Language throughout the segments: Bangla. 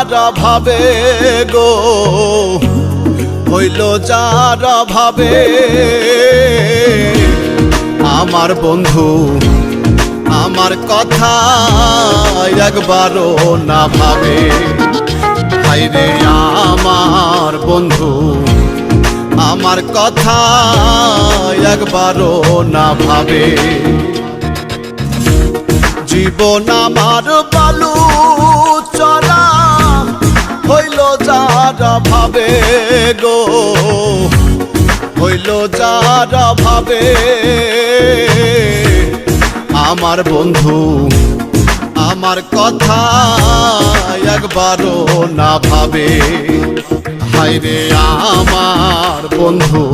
যার ভাবে গো, হইল যার ভাবে আমার বন্ধু আমার কথা একবারও না ভাবে। হায়রে আমার বন্ধু আমার কথা একবারও না ভাবে। জীবন আমার বালু চড়া হইল যার ভাবে গো, হইল যার ভাবে আমার বন্ধু আমার কথা একবারও না ভাবে। হায়রে আমার বন্ধু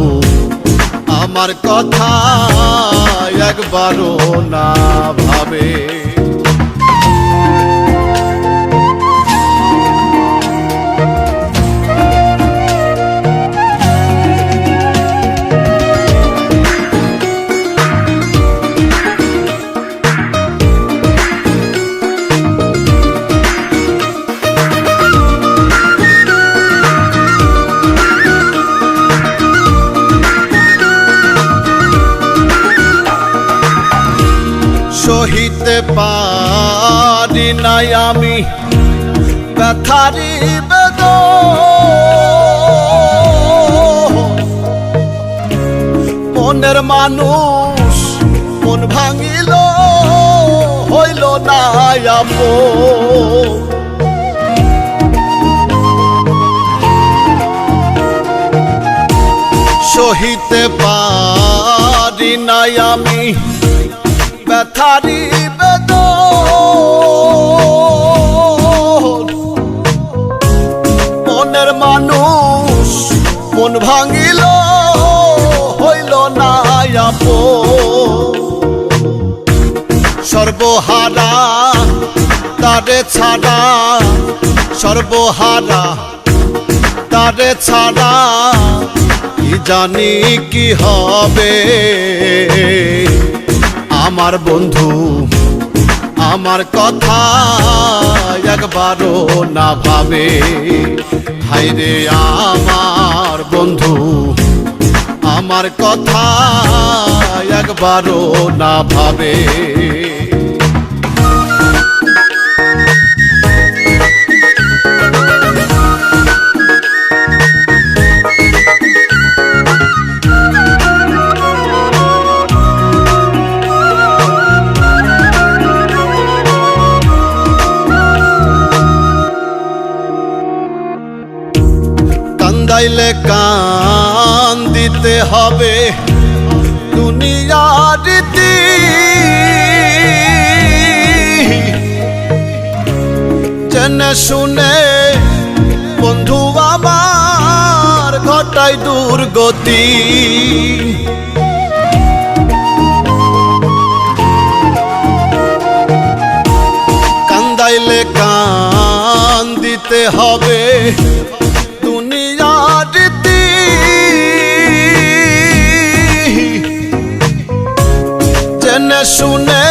আমার কথা একবারও না ভাবে। সহিতে পারি নাই আমি ব্যথারি বেদন, মনের মানুষ মন ভাঙিল হইল না আপন। সহিতে পারি নাই আমি ব্যথারি বেদন, মনের মানুষ মন ভাঙিল হইল না আপন। সর্বহারা তারে ছাড়া, সর্বহারা তারে ছাড়া কি জানি কি হবে আমার বন্ধু আমার কথা একবারও না ভাবে। হায়রে আমার বন্ধু আমার কথা একবারও না ভাবে। কান্দাইলে কান দিতে হবে দুনিয়ার রীতি, জেনে শুনে বন্ধু আমার ঘটায় দুর্গতি। কান্দাইলে কান দিতে হবে দুনিয়ার রীতি, জেনে শুনে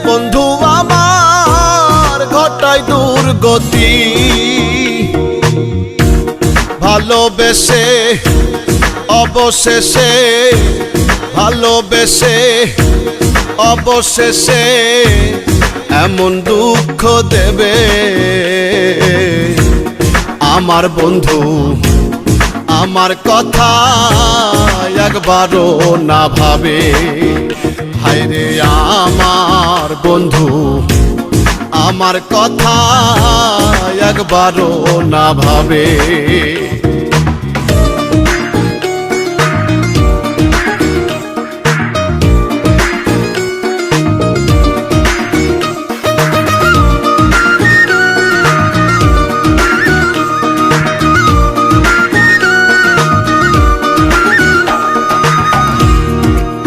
বন্ধু আমার ঘটায় দুর্গতি। ভালোবেসে অবশেষে, ভালোবেসে অবশেষে এমন দুঃখ দেবে আমার বন্ধু আমার কথা একবারও না ভাবে। হায়রে আমার বন্ধু আমার কথা একবারও না ভাবে।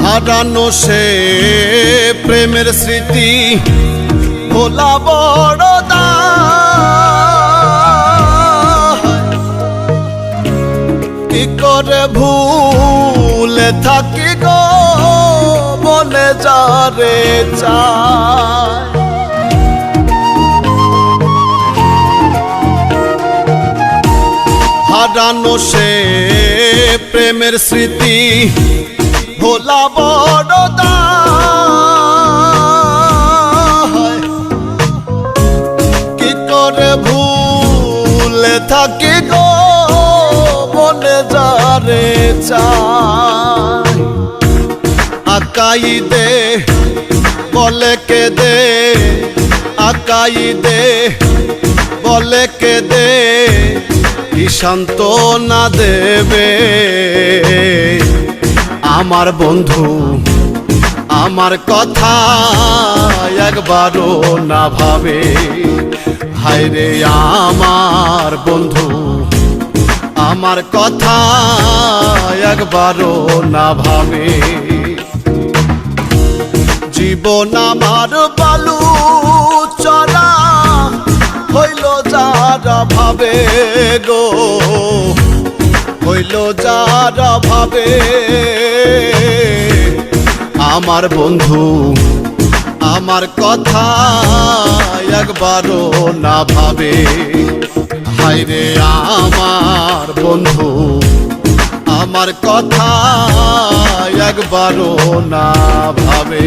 হারানো সে প্রেমের স্মৃতি ভোলা বড় দায়, কি করে ভুলে থাকি গো মনে যারে চায়। হারানো সে প্রেমের স্মৃতি ভোলা বড় দায়। কি করে ভুলে থাকি গো মনে যারে চায়। আকাই দে বলে কে দে, আকাই দে বলে কে দে, কি সান্ত্বনা দেবে আমার বন্ধু আমার কথা একবারও না ভাবে। হায়রে আমার বন্ধু আমার কথা একবারও না ভাবে। জীবন আমার বালু চড়া হইল যারা ভাবে গো, হইল যারা ভাবে আমার বন্ধু আমার কথা একবারও না ভাবে। হায়রে আমার বন্ধু আমার কথা একবারও না ভাবে।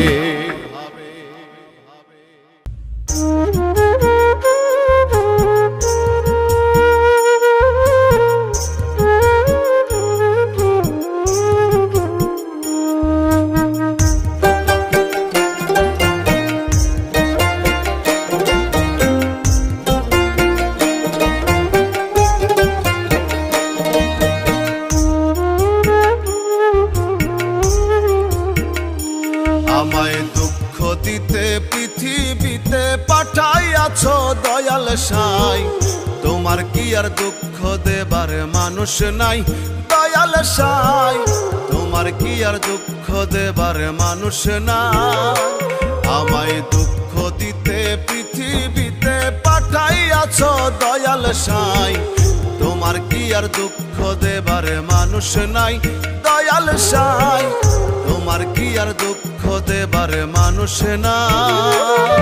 আমায় দুঃখ দিতে পৃথিবীতে পাঠাইয়াছ দয়াল সাই, তোমার কি আর দুঃখ দেবার মানুষ নাই দয়াল সাই, তোমার কি আর দুঃখ দেবার মানুষ নাই। আমায় দুঃখ দিতে পৃথিবীতে পাঠাইয়াছ দয়াল সাই, তোমার কি আর দুঃখ দেবার মানুষ নাই দয়াল সাই, তোমার কি আর দুঃখ দেবার মানুষ নাই।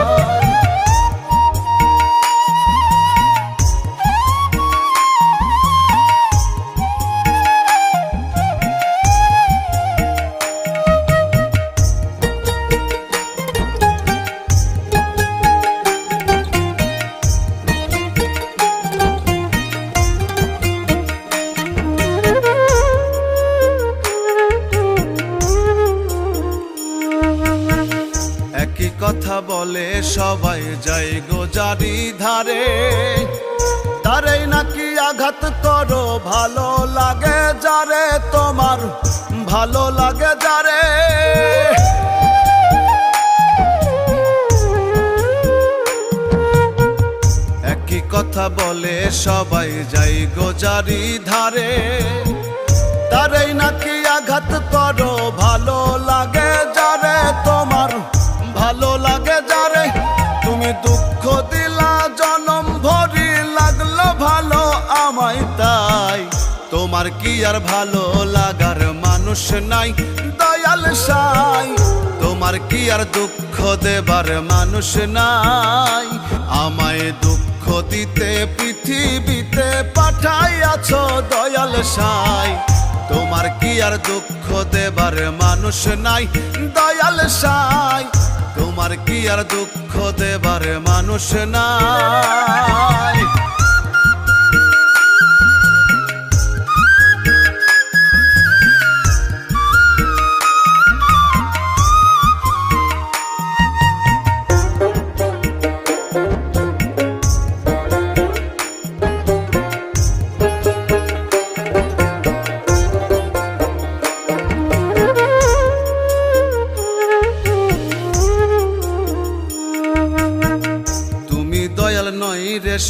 একই কথা বলে সবাই যাই গো জারি ধারে, তারেই নাকি আঘাত করো ভালো লাগে যারে, তোমার ভালো লাগে যারে। একই কথা বলে সবাই যাই গো জারি ধারে, তারেই নাকি আঘাত করো ভালো লাগে যারে, তোমার ভালো লাগে যারে। তুমি দুঃখ দিলা জনম ভরি লাগলো ভালো আমায় তাই, তোমার কি আর ভালো লাগার মানুষ নাই দয়াল সাই, তোমার কি আর দুঃখ দেবার মানুষ নাই। আমায় দুঃখ দিতে পৃথিবীতে পাঠাইয়াছ দয়াল সাই, তোমার কি আর দুঃখ দেবার মানুষ নাই দয়াল সাই, তোমার কি আর দুঃখ দেবার মানুষ নাই।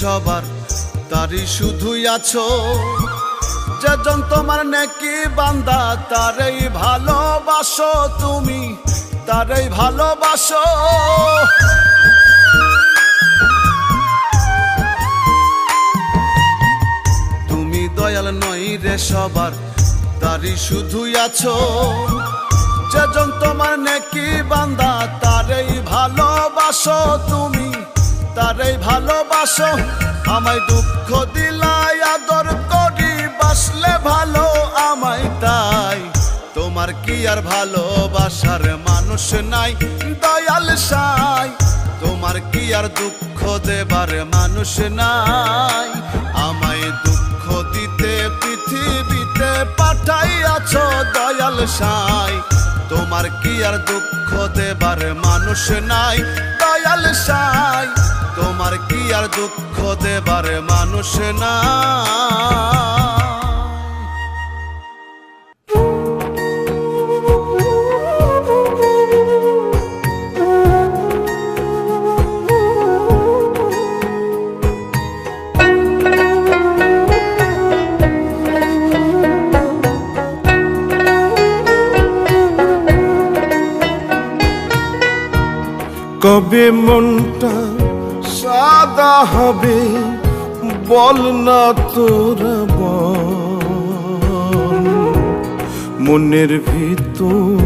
সবার তারই শুধুই আছো, যেজন তোমার নেকি বান্দা তারই ভালোবাসো, তুমি তারই ভালোবাসো। তুমি দয়াল নই রে সবার তারই শুধুই আছো, যেজন তোমার নেকি বান্দা তারই ভালোবাসো, তুমি তারই ভালোবাসো। আমায় দুঃখ দিলাই আদর করি বাস করলে ভালো আমায় তাই, তোমার কি আর ভালোবাসার মানুষ নাই দয়াল সাই? তোমার কি আর দুঃখ দেবার মানুষ নাই? আমায় দুঃখ দিতে পৃথিবীতে পাঠাইয়াছো দয়াল সাই, তোমার কি আর দুঃখ দেবার মানুষ নাই দয়াল সাই? তোমার কি আর দুঃখ দেবার মানুষ নাই? কবে মনটা সাদা হবে বল না তোরা বল, মনের ভিতর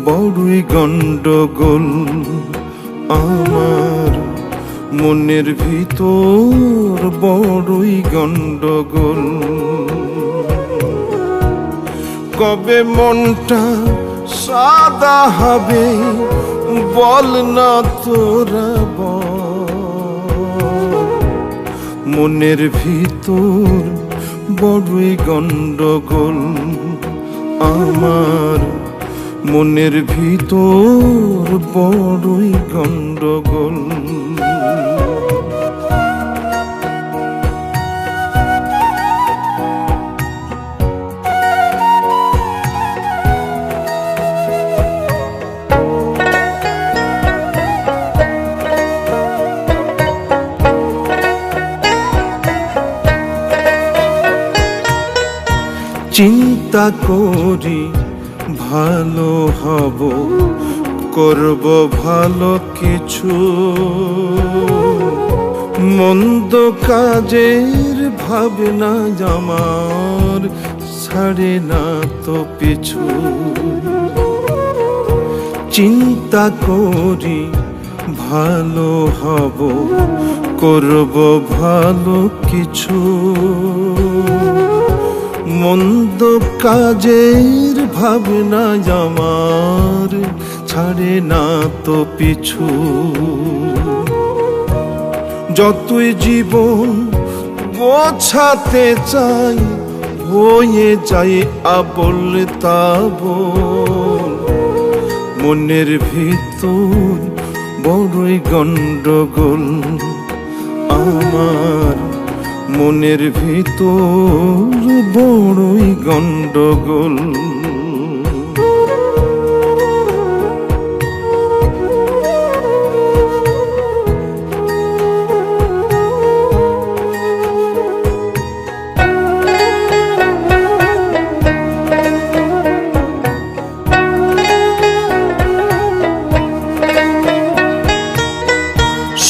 বড়ই গন্ডগোল আমার, মনের ভিতর বড়ই গন্ডগোল। কবে মনটা সাদা হবে বল না তোরা বল, মনের ভিতর বড়ই গন্ডগোল আমার, মনের ভিতর বড়ই গন্ডগোল। চিন্তা করি ভালো হব, করব ভালো কিছু, মন্দ কাজের ভাবনা আমার ছাড়ে না তো পিছু। চিন্তা করি ভালো হব, করব ভালো কিছু, মন্দ কাজের ভাবনা আমার ছাড়ে না তো পিছু। যতই জীবন গোছাতে চাই হয়ে যায় আবল তাবল, মনের ভিতর বড়ই গন্ডগোল আমার, মনের ভিতর বড়ই গন্ডগোল।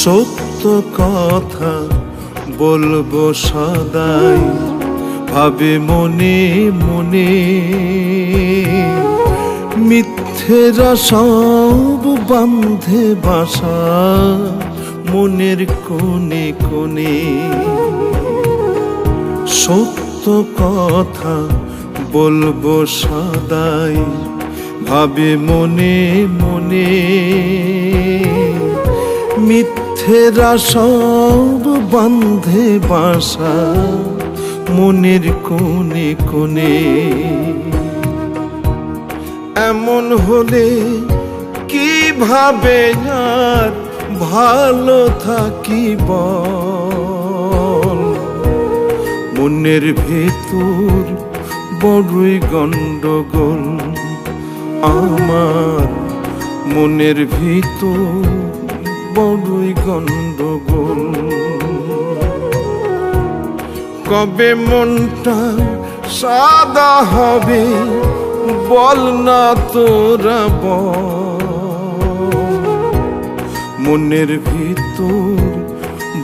সত্য কথা বলবো সদাই ভাবে মনে মনে, মিথ্যেরা সব বান্ধে বাসা মনের কোণে কোণে। সত্য কথা বলবো সদাই ভাবে মনে মনে, মিথ্যেরা সব বান্ধে বাসা মনের কোণে কোণে। এমন হলে কিভাবে আর ভালো থাকি বল, মনের ভেতর বড়ই গন্ডগোল আমার, মনের ভিতর বড়ই গন্ডগোল। কবে মনটা সাদা হবে বল না তোরা বল, মনের ভিতর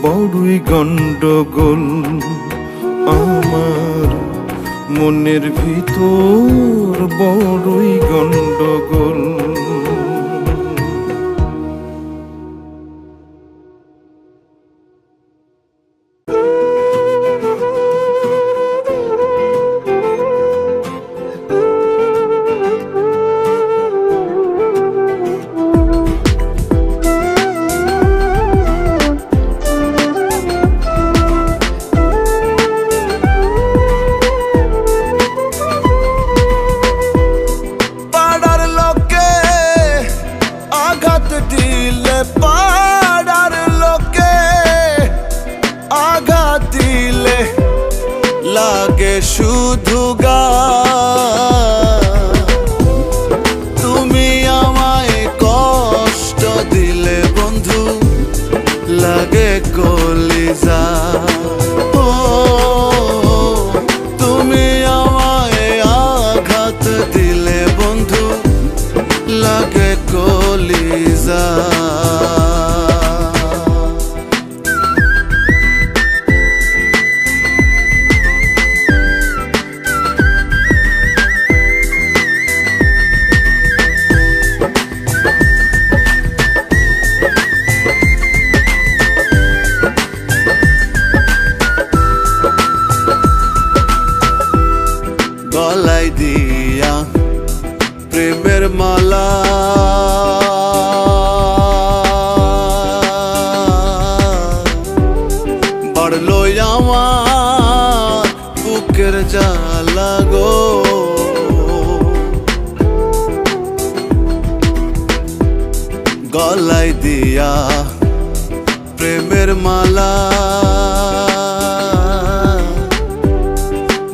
বড়ই গন্ডগোল আমার, মনের ভিতর বড়ই গন্ডগোল। লাগে কলিজা। ও তুমি আমায় আঘাত দিলে বন্ধু, লাগে কলিজা। গলায় দিয়া প্রেমের মালা, বাড়লো আমার বুকের জ্বালা গো। গলায় দিয়া প্রেমের মালা,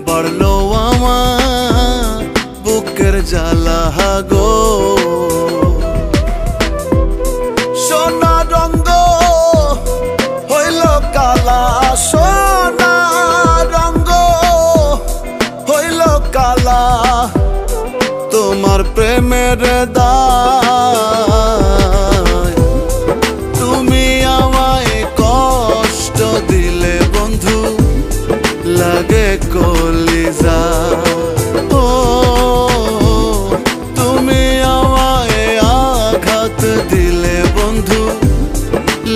বাড়লো আমার বুকের জ্বালা গো। সোনা রঙ্গ হইল কালা, সোনা রঙ্গ হইল কালা, তোমার প্রেমের দায়। তুমি আমায় কষ্ট দিলে বন্ধু, লাগে কলিজা। ও তুমি আমায় আঘাত দিলে বন্ধু,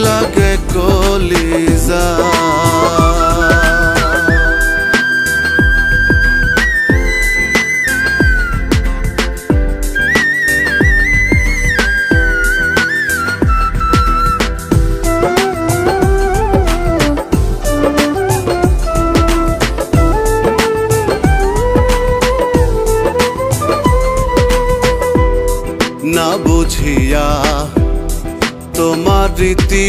লাগে কলিজা। না বুঝিয়া তোমার রীতি,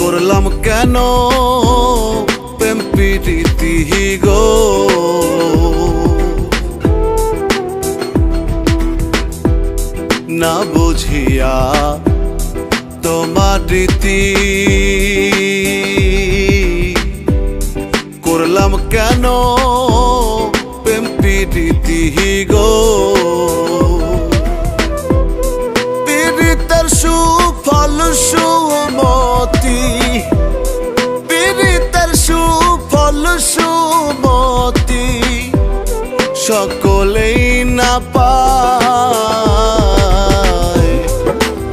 করলাম কেন প্রেম প্রীতি গো। না বুঝিয়া তোমার রীতি, করলাম কেন প্রেম প্রীতি গো। পীড়িতের সুফল সুমতি, পীড়িতের সুফল সুমতি, সকলেই না পায়।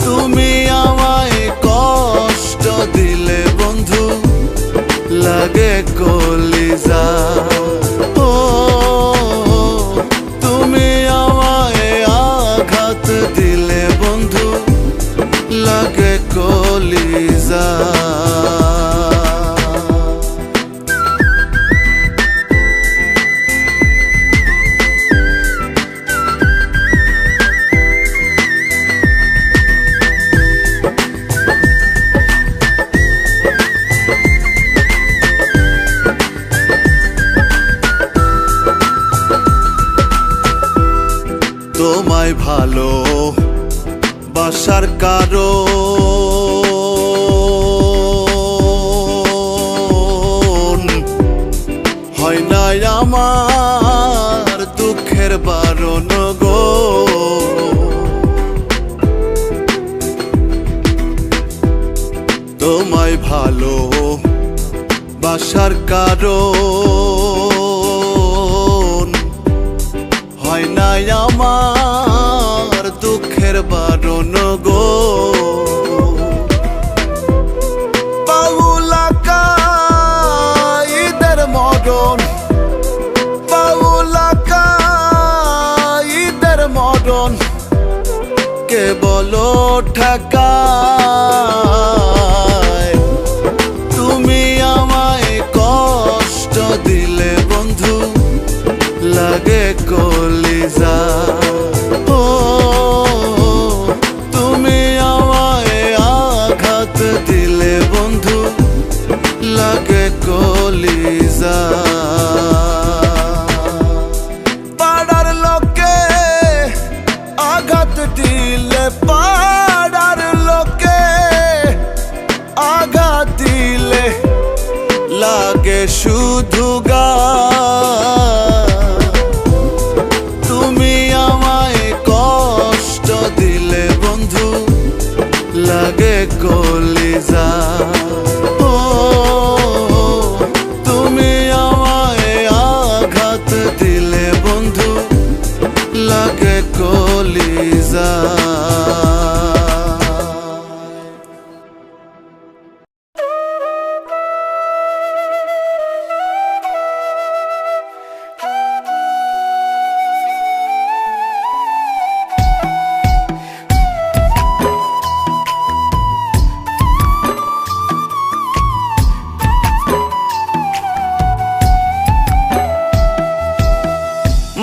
তুমি আমায় কষ্ট দিলে বন্ধু, লাগে কলিজা। ও তুমি আমায় আঘাত দিলে বন্ধু, লাগে কলিজা। তোমায় ভালো বাসার কারণ হয় না আমার দুঃখের বারণ গো। তোমায় ভালো বাসার কারণ হয় না আমার দুঃখের বারণ গো। বাউলাকা ঈদের মরণ, বাউলাকা ঈদের মরণ, কে বলো ঠেকায়। তুমি আমায় কষ্ট দিলে বন্ধু, লাগে কলিজা। ও তুমি আমায় আঘাত দিলে বন্ধু, লাগে কলিজা। পাড়ার লোকে পুরে কলিজা।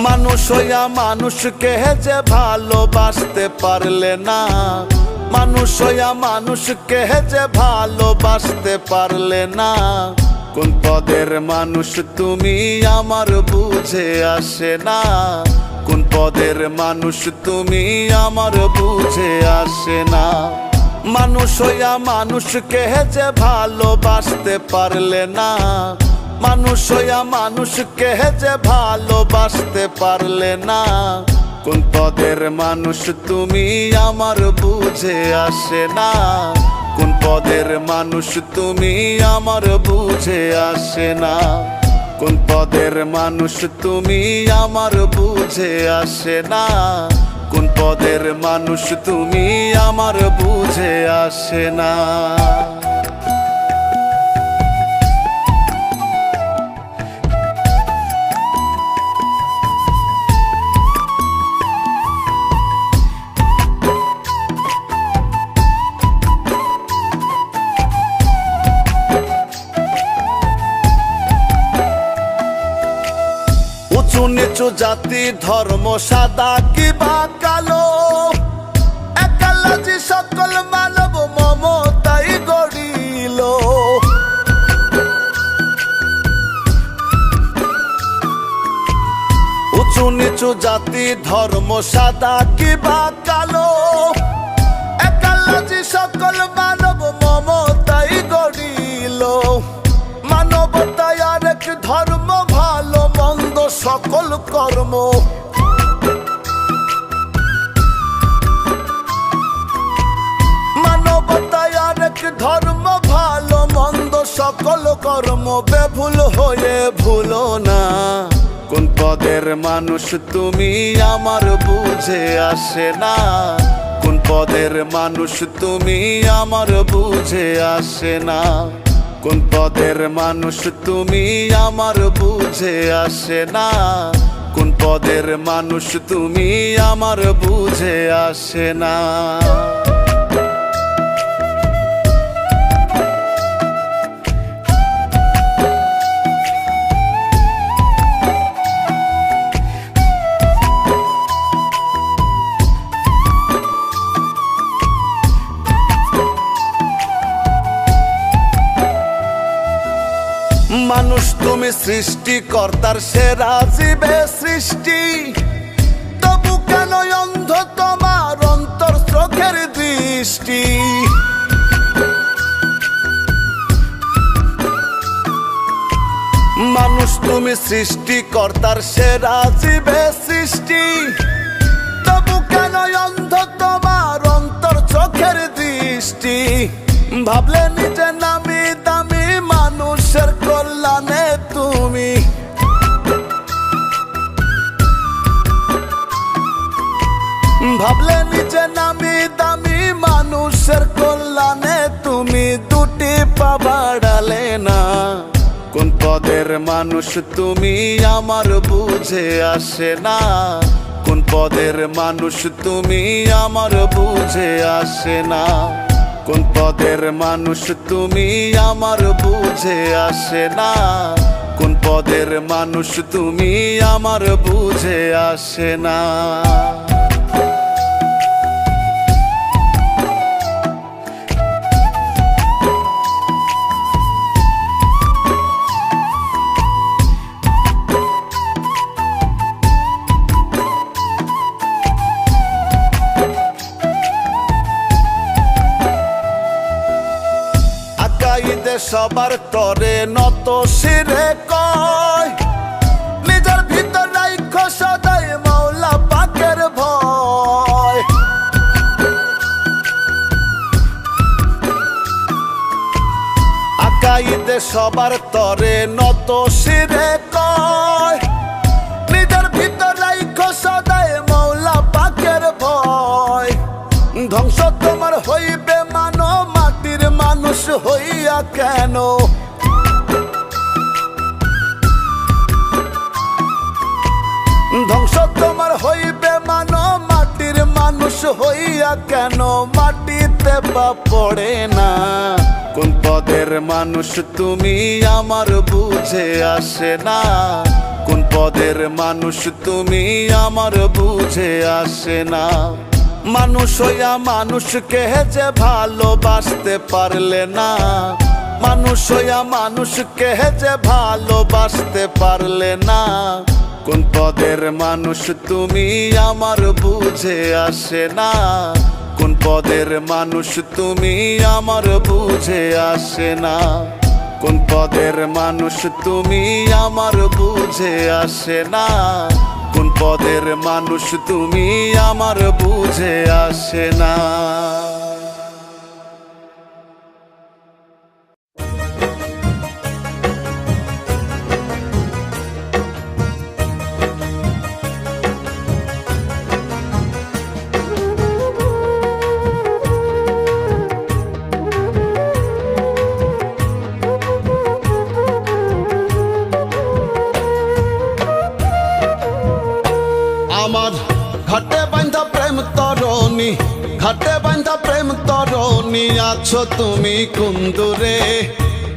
মানুষ হইয়া মানুষকে যে ভালোবাসতে পারলে না, মানুষ হইয়া মানুষকে যে ভালোবাসতে পারলে না, কোন পদের মানুষ তুমি আমার বুঝে আসে না, কোন পদের মানুষ তুমি আমার বুঝে আসে না। মানুষ হইয়া মানুষকে যে ভালোবাসতে পারলে না, মানুষ হইয়া মানুষকে যে ভালোবাসতে পারলে না, কোন পদের মানুষ তুমি আমার বুঝে আসে না, কোন পদের মানুষ তুমি আমার বুঝে আসে না, কোন পদের মানুষ তুমি আমার বুঝে আসে না, কোন পদের মানুষ তুমি আমার বুঝে আসে না। উঁচু নিচু জাতি ধর্ম সাদা কিবা কালো, একালাজি সকল মানব মমতাই গড়িল। উঁচু নিচু জাতি ধর্ম সাদা কিবা কালো, একালাজি সকল মানব মমতাই গড়িল। মানবতায় আরেক ধর্ম, ভালো মন্দ সকল কর্ম। মানবতায় আরেক ধর্ম, ভালো মন্দ সকল কর্ম। বেভুল হয়ে ভুলো না, কোন পদের মানুষ তুমি আমার বুঝে আসে না, কোন পদের মানুষ তুমি আমার বুঝে আসে না, কোন পদের মানুষ তুমি আমার বুঝে আসে না, কোন পদের মানুষ তুমি আমার বুঝে আসে না। মানুষ তুমি সৃষ্টিকর্তার সেরা জীবে সৃষ্টি, তবু কেন অন্ধ তোমার অন্তর চোখের দৃষ্টি। মানুষ তুমি সৃষ্টিকর্তার সেরা জীবে সৃষ্টি, তবু কেন অন্ধ তোমার অন্তর চোখের দৃষ্টি। ভাবলে নিজে নামি দামি, মানুষের কল্যাণে তুমি। ভাবলে নিজে নামি দামি, মানুষের কল্যাণে তুমি। দুটি পা বাড়ালে না, কোন পদের মানুষ তুমি আমার বুঝে আসে না, কোন পদের মানুষ তুমি আমার বুঝে আসে না, কোন পদের মানুষ তুমি আমার বুঝে আসে না, কোন পদের মানুষ তুমি আমার বুঝে আসে না। সবার তরে নত শিরে কয়, নিজের ভিতর রাইখো সদাই মাওলা পাকের ভয়। আকাইদে সবার তরে নত শিরে কয়, নিজের ভিতর রাইখো সদাই মাওলা কেন? ধ্বংস তোমার হইবে মানো, মাটির মানুষ হইয়া কেন মাটিতে বা পড়ে না? কোন পদের মানুষ তুমি আমার বুঝে আসে না? কোন পদের মানুষ তুমি আমার বুঝে আসে না? মানুষ হইয়া মানুষকে যে ভালোবাসতে পারলে না, মানুষ হইয়া মানুষকে যে ভালোবাসতে পারলে না। কোন পদের মানুষ তুমি আমার বুঝে আসে না? কোন পদের মানুষ তুমি আমার বুঝে আসে না? কোন পদের মানুষ তুমি আমার বুঝে আসে না? কোন পদের মানুষ তুমি আমার বুঝে আসে না? আমার ঘাটে বাঁধা প্রেম তরণী, ঘাটে বাঁধা প্রেম তরণী, আছো তুমি কুন্দুরে।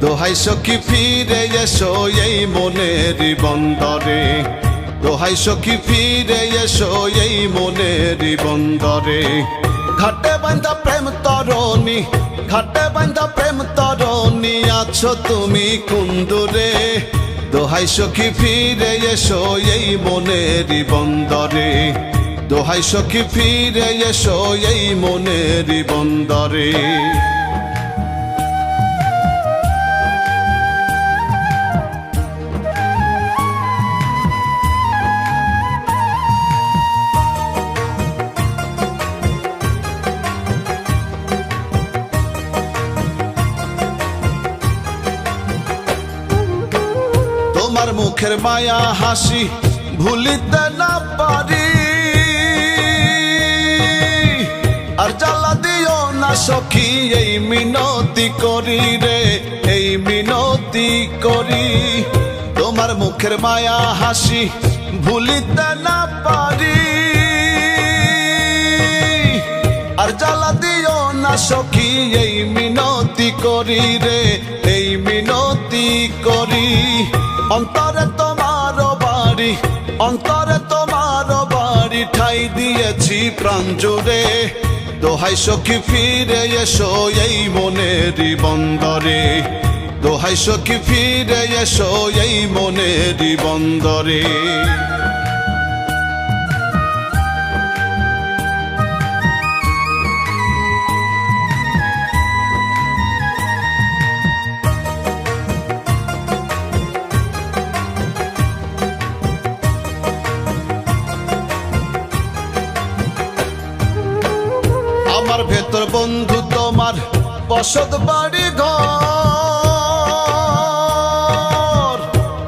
দোহাই সখী ফিরে এসো এই মনের বন্দরে, দোহাই সখী ফিরে এসো এই মনের বন্দরে। ঘাটে বাঁধা প্রেম তরণী, ঘাটে বাঁধা প্রেম তরণী, আছো তুমি কুন্দুরে। দোহাই সখী ফিরে এসো এই মনের বন্দরে, দোহাই সখী ফিরে এসো এই মনের বন্দরে। তোমার মুখের মায়া হাসি ভুলিতে না পারি, আর জ্বালা দিও না সখী এই মিনতি করি রে, এই মিনতি করি। তোমার মুখের মায়া হাসি ভুলিতে না পারি, আর জ্বালা দিও না সখী এই মিনতি করি রে, এই মিনতি করি। অন্তরে তোমার বাড়ি, অন্তরে তোমার বাড়ি, ঠাই দিয়েছি প্রাণ জুড়ে। দোহাই সখী ফিরে এসো এই মনের বন্দরে, দোহাই সখী ফিরে এসো এই মনের বন্দরে। আমার ভেতর বন্ধু তোমার বসত বাড়ি ঘর,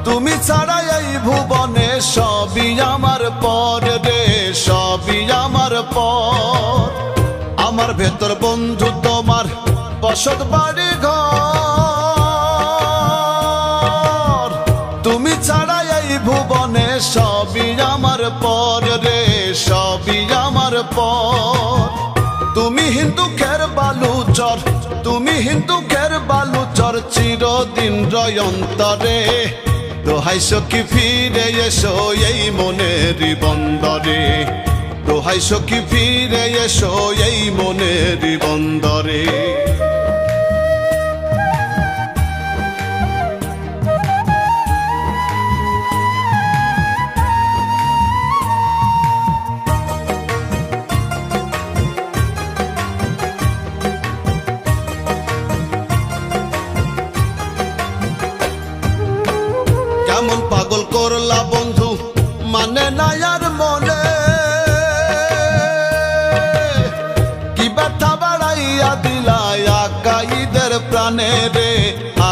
তুমি ছাড়া এই ভুবনে সবই আমার পর রে, সবই আমার পর। আমার ভেতর বন্ধু তোমার বসত বাড়ি ঘর, তুমি ছাড়া এই ভুবনে সবই আমার পর রে, সবই আমার পর। তুমি হিন্দুকের বালুচর, তুমি হিন্দুকের বালুচর, চিরদিন রয় অন্তরে। দোহাই সখী ফিরে এসো এই মনের বন্দরে, দোহাই সখী ফিরে এসো এই মনের বন্দরে। কেমন পাগল করলা বন্ধু মানে না আর মনে, কি ব্যথা বাড়াইয়া দিলা আকাইদের প্রাণে রে,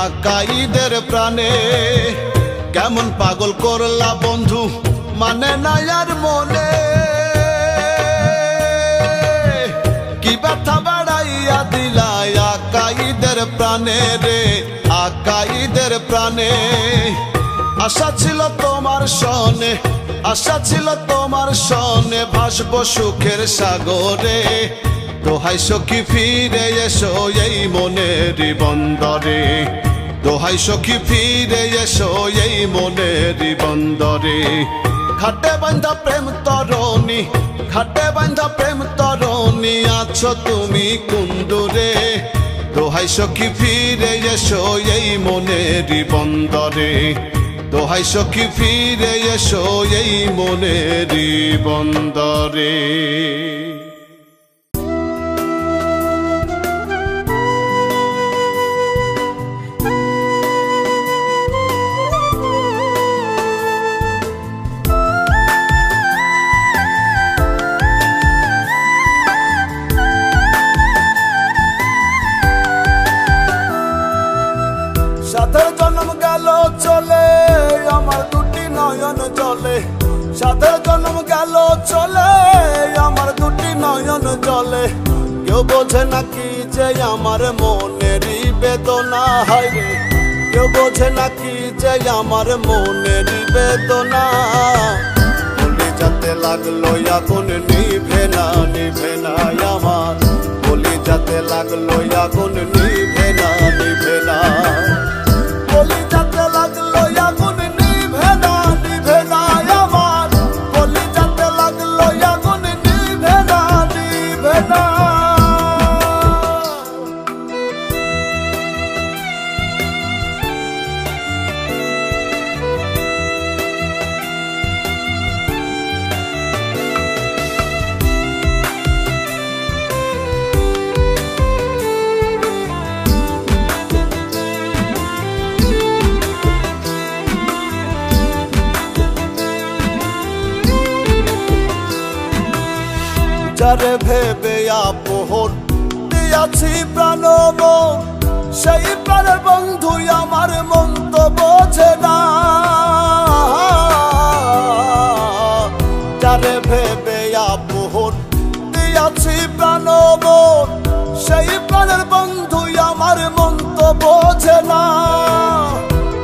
আকাইদের প্রাণে। কেমন পাগল করলা বন্ধু মানে না আর মনে, কি ব্যথা বাড়াইয়া দিলা আকাইদের প্রাণে রে আকাইদের প্রাণে। আশা ছিল তোমার সনে, আশা ছিল তোমার সনে, ভাসবো সুখের সাগরে। দোহাই সখী ফিরে এসো এই মনের বন্দরে, দোহাই সখী ফিরে এসো এই মনের বন্দরে। ঘাটে বান্ধা প্রেম তরণী, ঘাটে বান্ধা প্রেম তরণী, আছো তুমি কুন্দুরে। দোহাই সখী ফিরে এসো এই মনের বন্দরে, দোহাই সখী ফিরে এসো এই মনের বন্দরে। সাথের জন্ম গেল চলে আমার দুটি নয়ন জলে, সাথের জন্ম গেল চলে আমার দুটি নয়ন জলে। কেউ বোঝে নাকি যে আমার মনেরই বেদনা, হায় রে কেউ বোঝে নাকি যে আমার মনেরই বেদনা। বলি যাতে লাগলো আগুন নিভে না, নিভে না আমার, বলি যাতে লাগলো আগুন নিভে না, নিভে না। বলি যাতে লাগলো আগুন নিভে না, নিভে না আমার, বলি যাতে লাগলো আগুন নিভে না, নিভে না। যারে ভেবে আপন দিয়াছি প্রাণ মন, সেই প্রাণের বন্ধু আমার মন তো বোঝে না। যারে ভেবে আপন দিয়াছি প্রাণ মন, সেই প্রাণের বন্ধু আমার মন তো বোঝে না।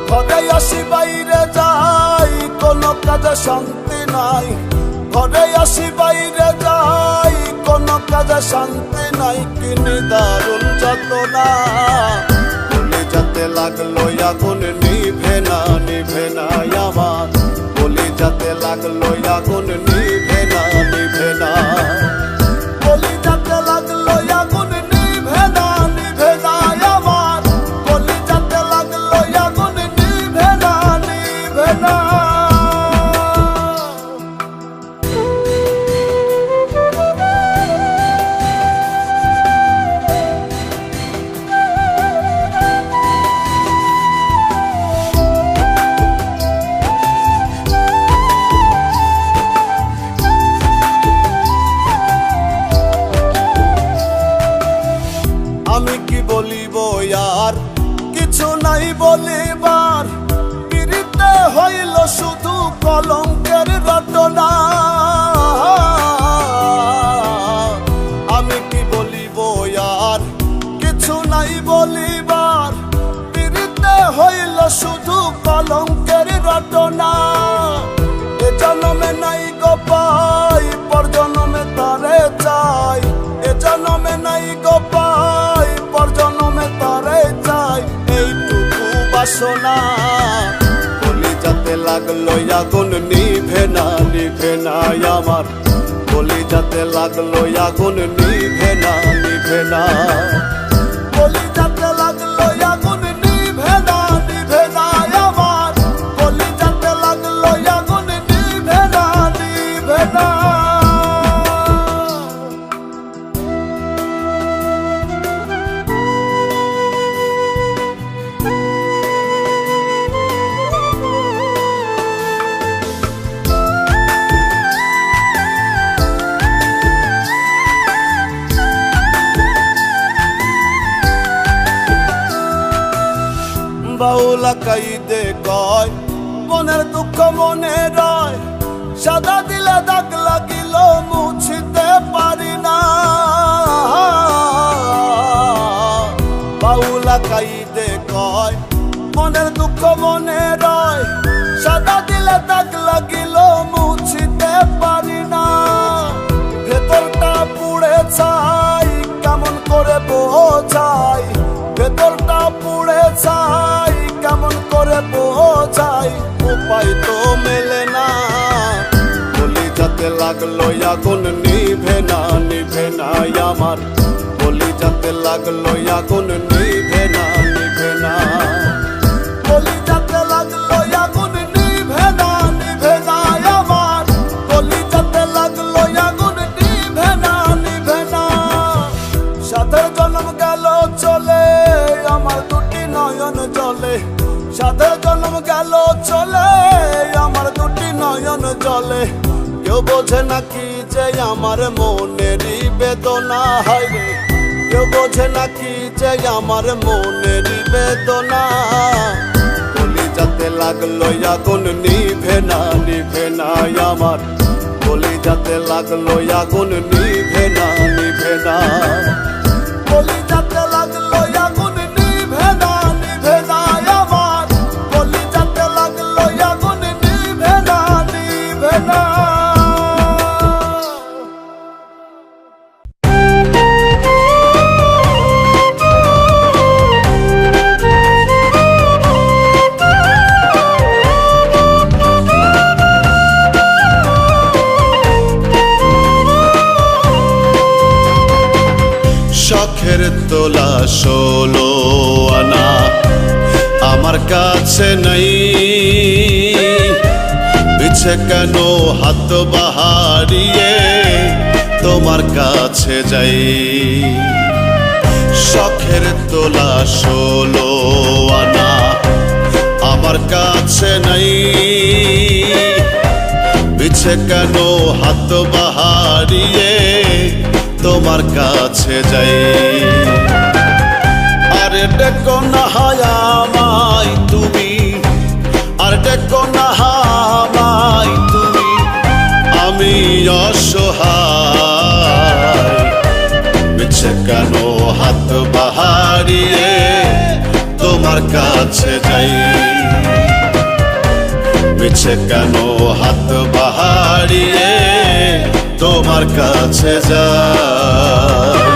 ঘরে আসি বাইরে যাই কোনো কাজে শান্তি নাই, ঘরে আসি বাইরে যাই কোনো কাজে শান্তি নাই, কিনি দারুণ যাতনা। বলি যাতে লাগলো আগুন নিভে না, নিভে না আমার, বলি যাতে লাগলো আগুন নিভে না, নিভে না। বলি যাতে লাগলো আগুন নিভে না, নিভে না আমার, বলি যাতে লাগলো আগুন নিভে না, নিভে না। আমি কি বলিব আর কিছু নাই বলিবার, পিরিতে হইল শুধু কলঙ্কের রটনা। আমি কি বলিব আর কিছু নাই বলিবার, পিরিতে হইল শুধু কলঙ্কের রটনা। এ জন্মে নাই গো পাই, পর জন্মে তারে চাই, এ জন্মে নাই গো পাই, পর জন্মে তারে চাই, এইটুকু বাসনা। বলি যাতে লাগলো আগুন নিভে না, নিভে না আমার, বলি যাতে লাগলো আগুন নিভে না, নিভে না। বলি যাতে লাগলো আগুন নিভে না, নিভে না আমার, বলি যাতে লাগলো আগুন নিভে না, নিভে না। বাউলা কাইদে কয় মনের দুঃখ মনে রয়, সাদা দিলে দাগ লাগিল মুছিতে পারি না। বাউলা কাইদে কয় মনের দুঃখ মনে রয়, সাদা দিলে দাগ লাগিল মুছিতে পারি না। ভেতরটা পুড়ে ছাই কেমন করে বোঝাই, ভেতরটা পুড়ে ছাই কেমন করে বোঝাই, উপায় তো মেলে না। কলিজাতে লাগলো আগুন নিভে না, নিভে না আমার। কলিজাতে লাগলো আগুন নিভে না, নিভে না। কলিজাতে লাগলো আগুন নিভে না, নিভে না আমার। কলিজাতে লাগলো আগুন নিভে না, নিভে না। সাথে জন্ম গেল চলে আমার দুটি নয়ন জলে, সাথে জন্ম গেল চলে আমার দুটি নয়ন জলে। কেউ বোঝে নাকি যে আমার মনেরই বেদনা, হয় রে কেউ বোঝে নাকি যে আমার মনেরই বেদনা। কলিজাতে লাগলো আগুন নিভে না, নিভে না আমার। কলিজাতে লাগলো আগুন নিভে না, নিভে না। কলিজাতে লাগলো আগুন নিভে না, নিভে না আমার। কলিজাতে লাগলো আগুন নিভে না, নিভে না। শখের তোলা 16 আনা আমার কাছে নাই, পিছে কেন হাত বাহারিয়ে তোমার কাছে যাই। শখের তোলা 16 আনা আমার কাছে নাই, পিছে কেন হাত বাহারিয়ে তোমার কাছে যাই। আরে ডেকো না আমায় তুমি, আর ডেকো না আমায় তুমি, আমি অসহায়। পিছে কেন হাত বাহারিয়ে তোমার কাছে যাই, পিছে কেন হাত বাহারিয়ে তোমার কাছে যাই।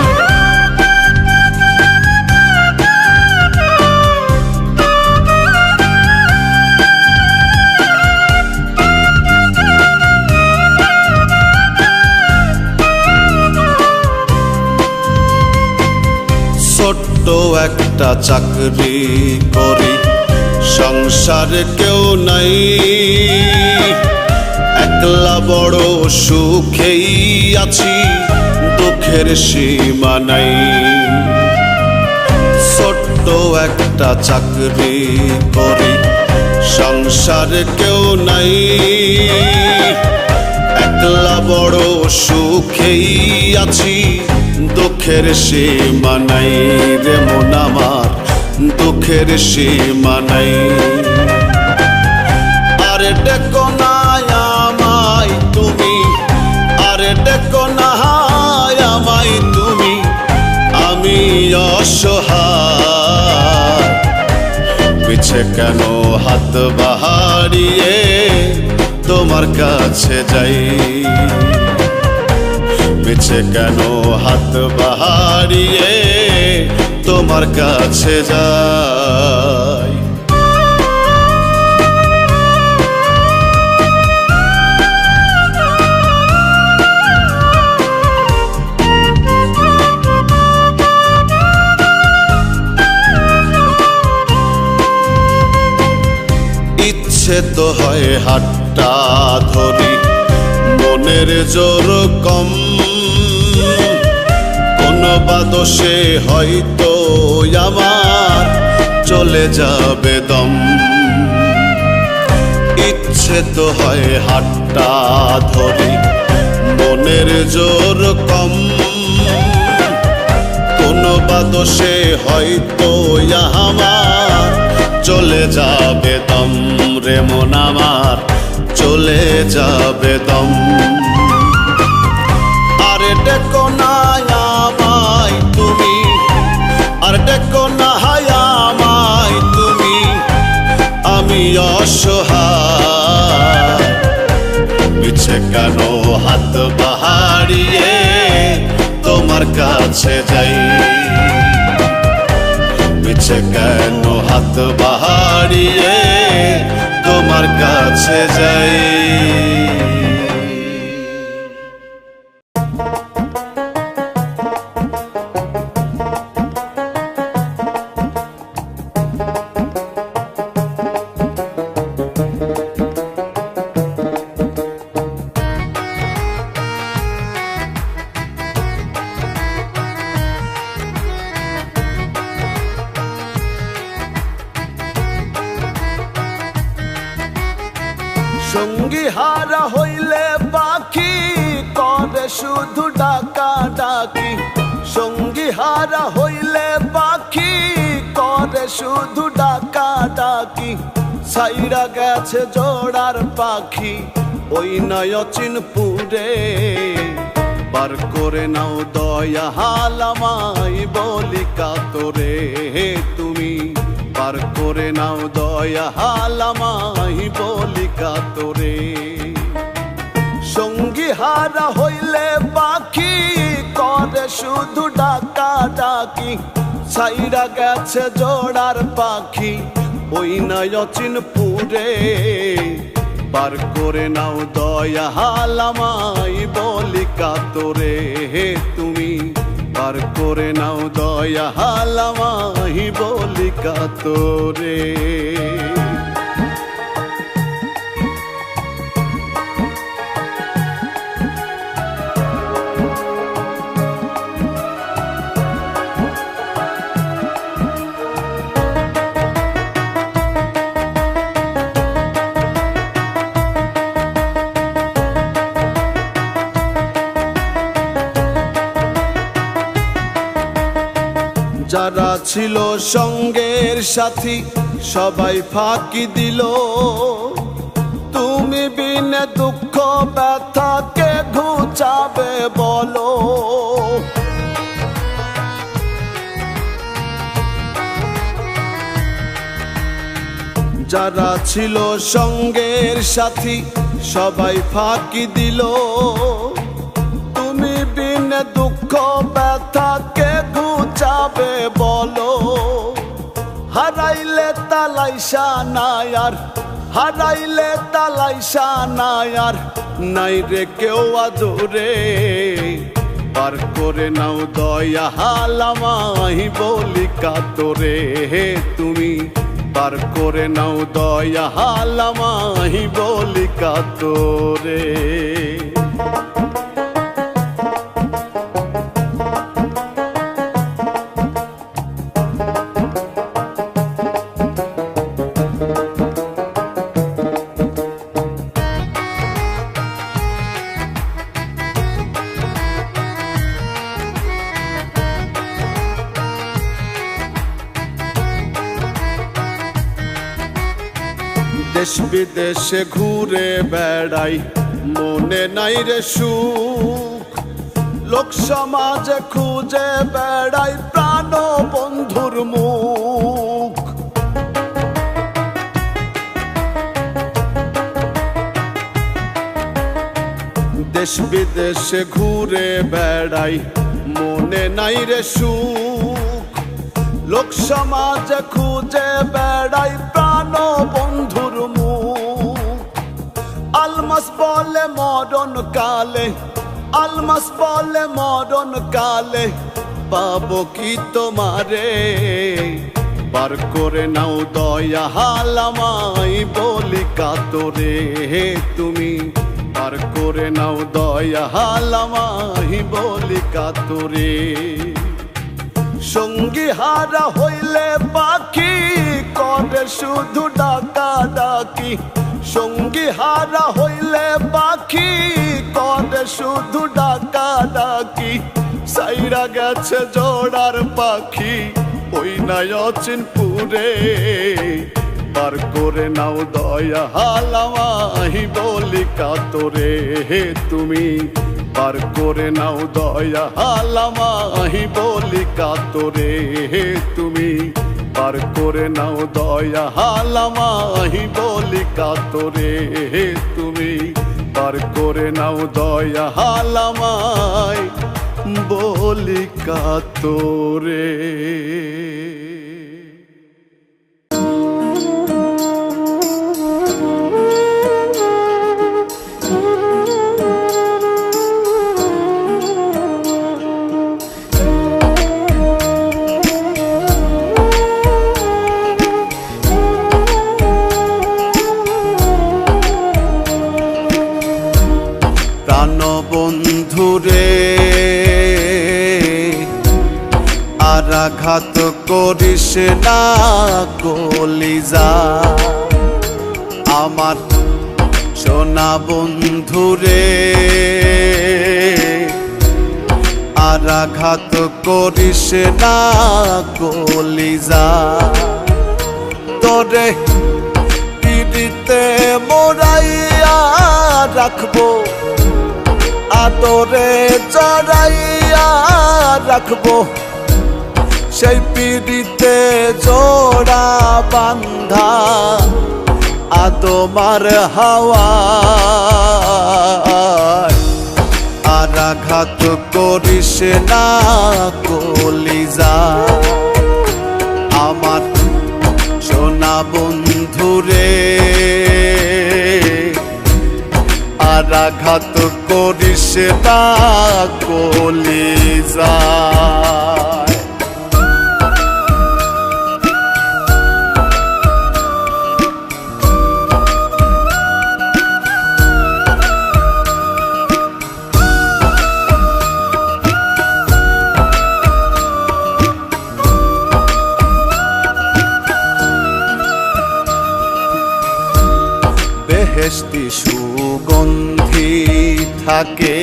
ছোট্ট একটা চাকরি করি, সংসারে কেউ নাই, একলা বড় সুখেই আছি, দুঃখের সীমা নাই। ছোট্ট একটা চাকরি করি, সংসারে কেউ নাই, একলা বড় সুখেই আছি, দুঃখের সীমা নাই রে মন আমার, দুঃখের সীমা নাই। আরে ডেকো না আমায় তুমি, আরে ডেকো না আমায় তুমি, আমি অসহায়। পিছে কেন হাত বাহারিয়ে তোমার কাছে যাই, পিছে কেন হাত বাহারিয়ে তোমার কাছে যাই। ইচ্ছে তো হয় হাতটা ধরি, মনের জোর কম, কোন বাদশে হয়তো আমার চলে যাবে দম। ইচ্ছে তো হয় হাতটা ধরি, মনের জোর কম, কোন বাদশে হয়তো আমার চলে যাবে দম রে মন আমার, চলে যাবে দম। আরে ডেকো না আমায় তুমি, আর ডেকো না অসহায় মিছে কেন হাত বাড়িয়ে তোমার কাছে যাই মিছে কেন হাত বাড়িয়ে তোমার কাছে যাই সঙ্গী হারা হইলে পাখি করে শুধু ডাকা ডাকি সঙ্গী হারা হইলে পাখি করে শুধু ডাকা ডাকি ছাইরা গেছে জোড়ার পাখি ওই নয়চিনপুরে পার করে নাও দয়া হালামাই বলি কাতরে তুমি পার করে নাও দয়া হালামাই বলি কাতরে সঙ্গী হারা হইলে পাখি করে শুধু ডাকা ডাকি ছাইরা গেছে জোড়ার পাখি ওই নয়চিনপুরে পার করে নাও দয়া হালামাই বলি কাতরে তুমি পার করে নাও দয়া হালামাই বলি কাতরে যারা ছিল সঙ্গের সাথী সবাই ফাঁকি দিল তুমি বিনে দুঃখ ব্যথাকে ঘুচাবে বলো যারা ছিল সঙ্গের সাথী সবাই ফাঁকি দিল তুমি বিনে দুঃখ ব্যথাকে ঘুচাবে বলো হারাইলে তালাইশা নায়ার হারাইলে তালাইশা নায়ার নাই রে কেউ আদরে পার করে নাও দয়া হালামাই বলি কাতরে তুমি পার করে নাও দয়া হালামাই বলি কাতরে দেশ বিদেশে ঘুরে বেড়াই মনে নাই রে সুখ লোক সমাজে খুঁজে বেড়াই প্রাণ বন্ধুর মুখ দেশ বিদেশে ঘুরে বেড়াই মনে নাই রে সুখ লোক সমাজে খুঁজে বেড়াই প্রাণ বন্ধুর মুখ আলমাস বলে মরণ কালে আলমাস বলে মরণ কালে পাবো কি তোমারে পার করে নাও দয়া হালামাই বলি কাতরে তুমি পার করে নাও দয়া হালামাই বলি কাতরে সঙ্গী হারা হইলে পাখি করে শুধু ডাকা ডাকি সঙ্গী হারা হইলে পাখি করে শুধু ডাকা ডাকি সাইরা গেছে জোড়ার পাখি ওই নয়চিনপুরে পার করে নাও দয়া হালামাই বলি কাতরে তুমি পার করে নাও দয়া হালামাই বলি কাতরে তুমি পার করে নাও দয়া হালামাহি বলি কাতরে তুমি পার করে নাও দয়া হালামাই বলি কাতরে। বন্ধুরে আর আঘাত করিস না কলিজা আমার সোনা বন্ধুরে আর আঘাত করিস না কলিজা তোরে পিড়িতে মোরাইয়া রাখবো আদরে জড়াইয়া রাখবো সেই পিড়িতে জোড়া বান্ধা আদমার হাওয়া আর আঘাত করিস না কলিজা আমার সোনা বন্ধুরে আর আঘাত করিস না কলিজা। বেহেশতি সুগন্ধি থাকে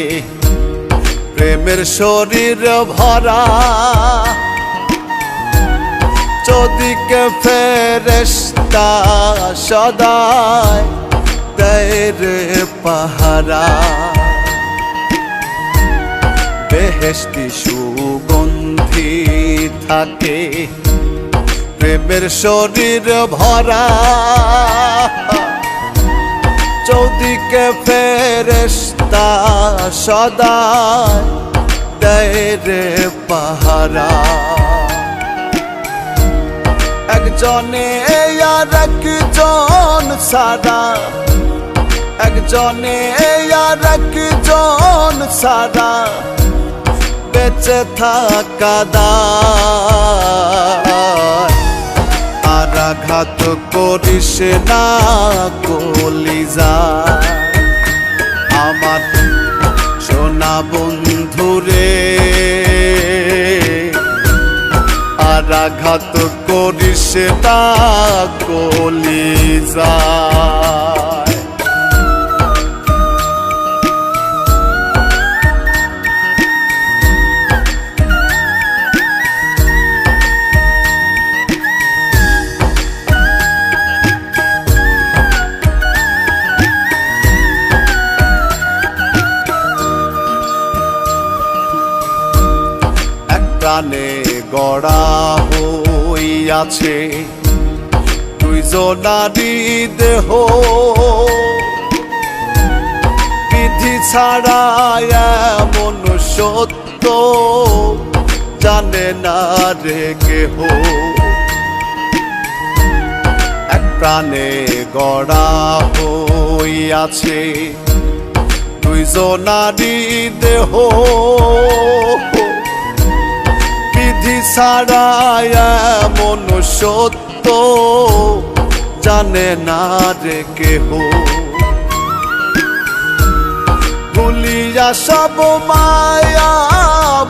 প্রেমের শরীর ভরা চৌদিকে ফেরেশতা সদায় দেয় রে পাহারা। বেহেশতি সুগন্ধি থাকে প্রেমের শরীর ভরা চৌদিকে ফেরেশতা সদা দেয় রে পাহারা। একজনে আর একজন সারা একজনে আর একজন সারা বেঁচে থাকা দায় আর আঘাত করিস না কলিজা আমার সোনা বন্ধুরে আর আঘাত করিস না কলিজা। প্রাণে গড়া হইয়াছে দুইজনারই দেহ বিধি ছাড়া এমন সত্য জানে না রে কেহ। এক প্রাণে গড়া হইয়াছে দুইজনারই দেহ বিধি ছাড়া এমন সত্য জানে না রে কেহ। ভুলিয়া সব মায়া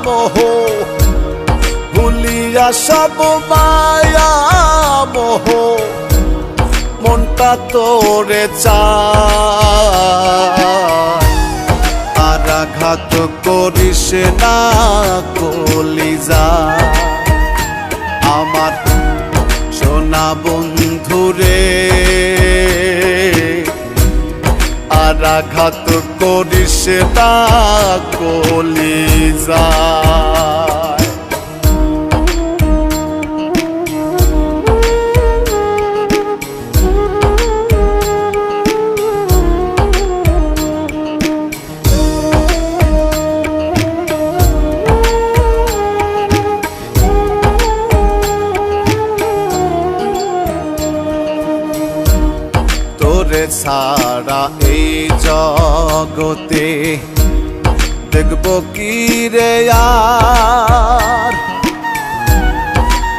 মোহ ভুলিয়া সব মায়া মোহ মনটা তোরে চায় আর আঘাত করিস না কলিজা আমার সোনা বন্ধুরে আর আঘাত করিস না কলিজা। ছাড়া এই জগতে দেখব কি রে আর,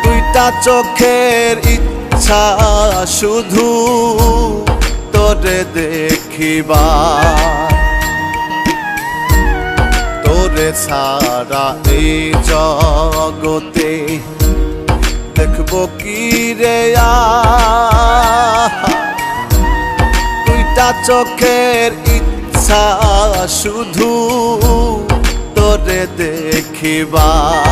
দুইটা চোখের ইচ্ছা শুধু তোরে দেখিবার, তোরে ছাড়া এই জগতে দেখব কি রে আর, দুইটা চোখের ইচ্ছা শুধু তোরে দেখিবার।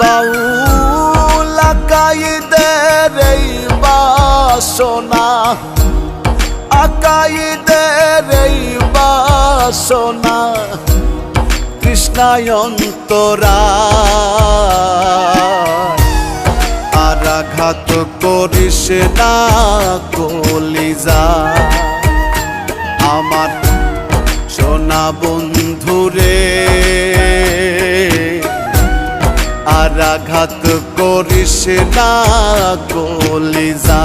বাউলা কাইদের এই বাসনা, আকাইদের এই বাসনা কৃষ্ণায় অন্তরা, আর আঘাত করিস না কলিজা আমার সোনা বন্ধুরে, আর আঘাত করিস না কলিজা,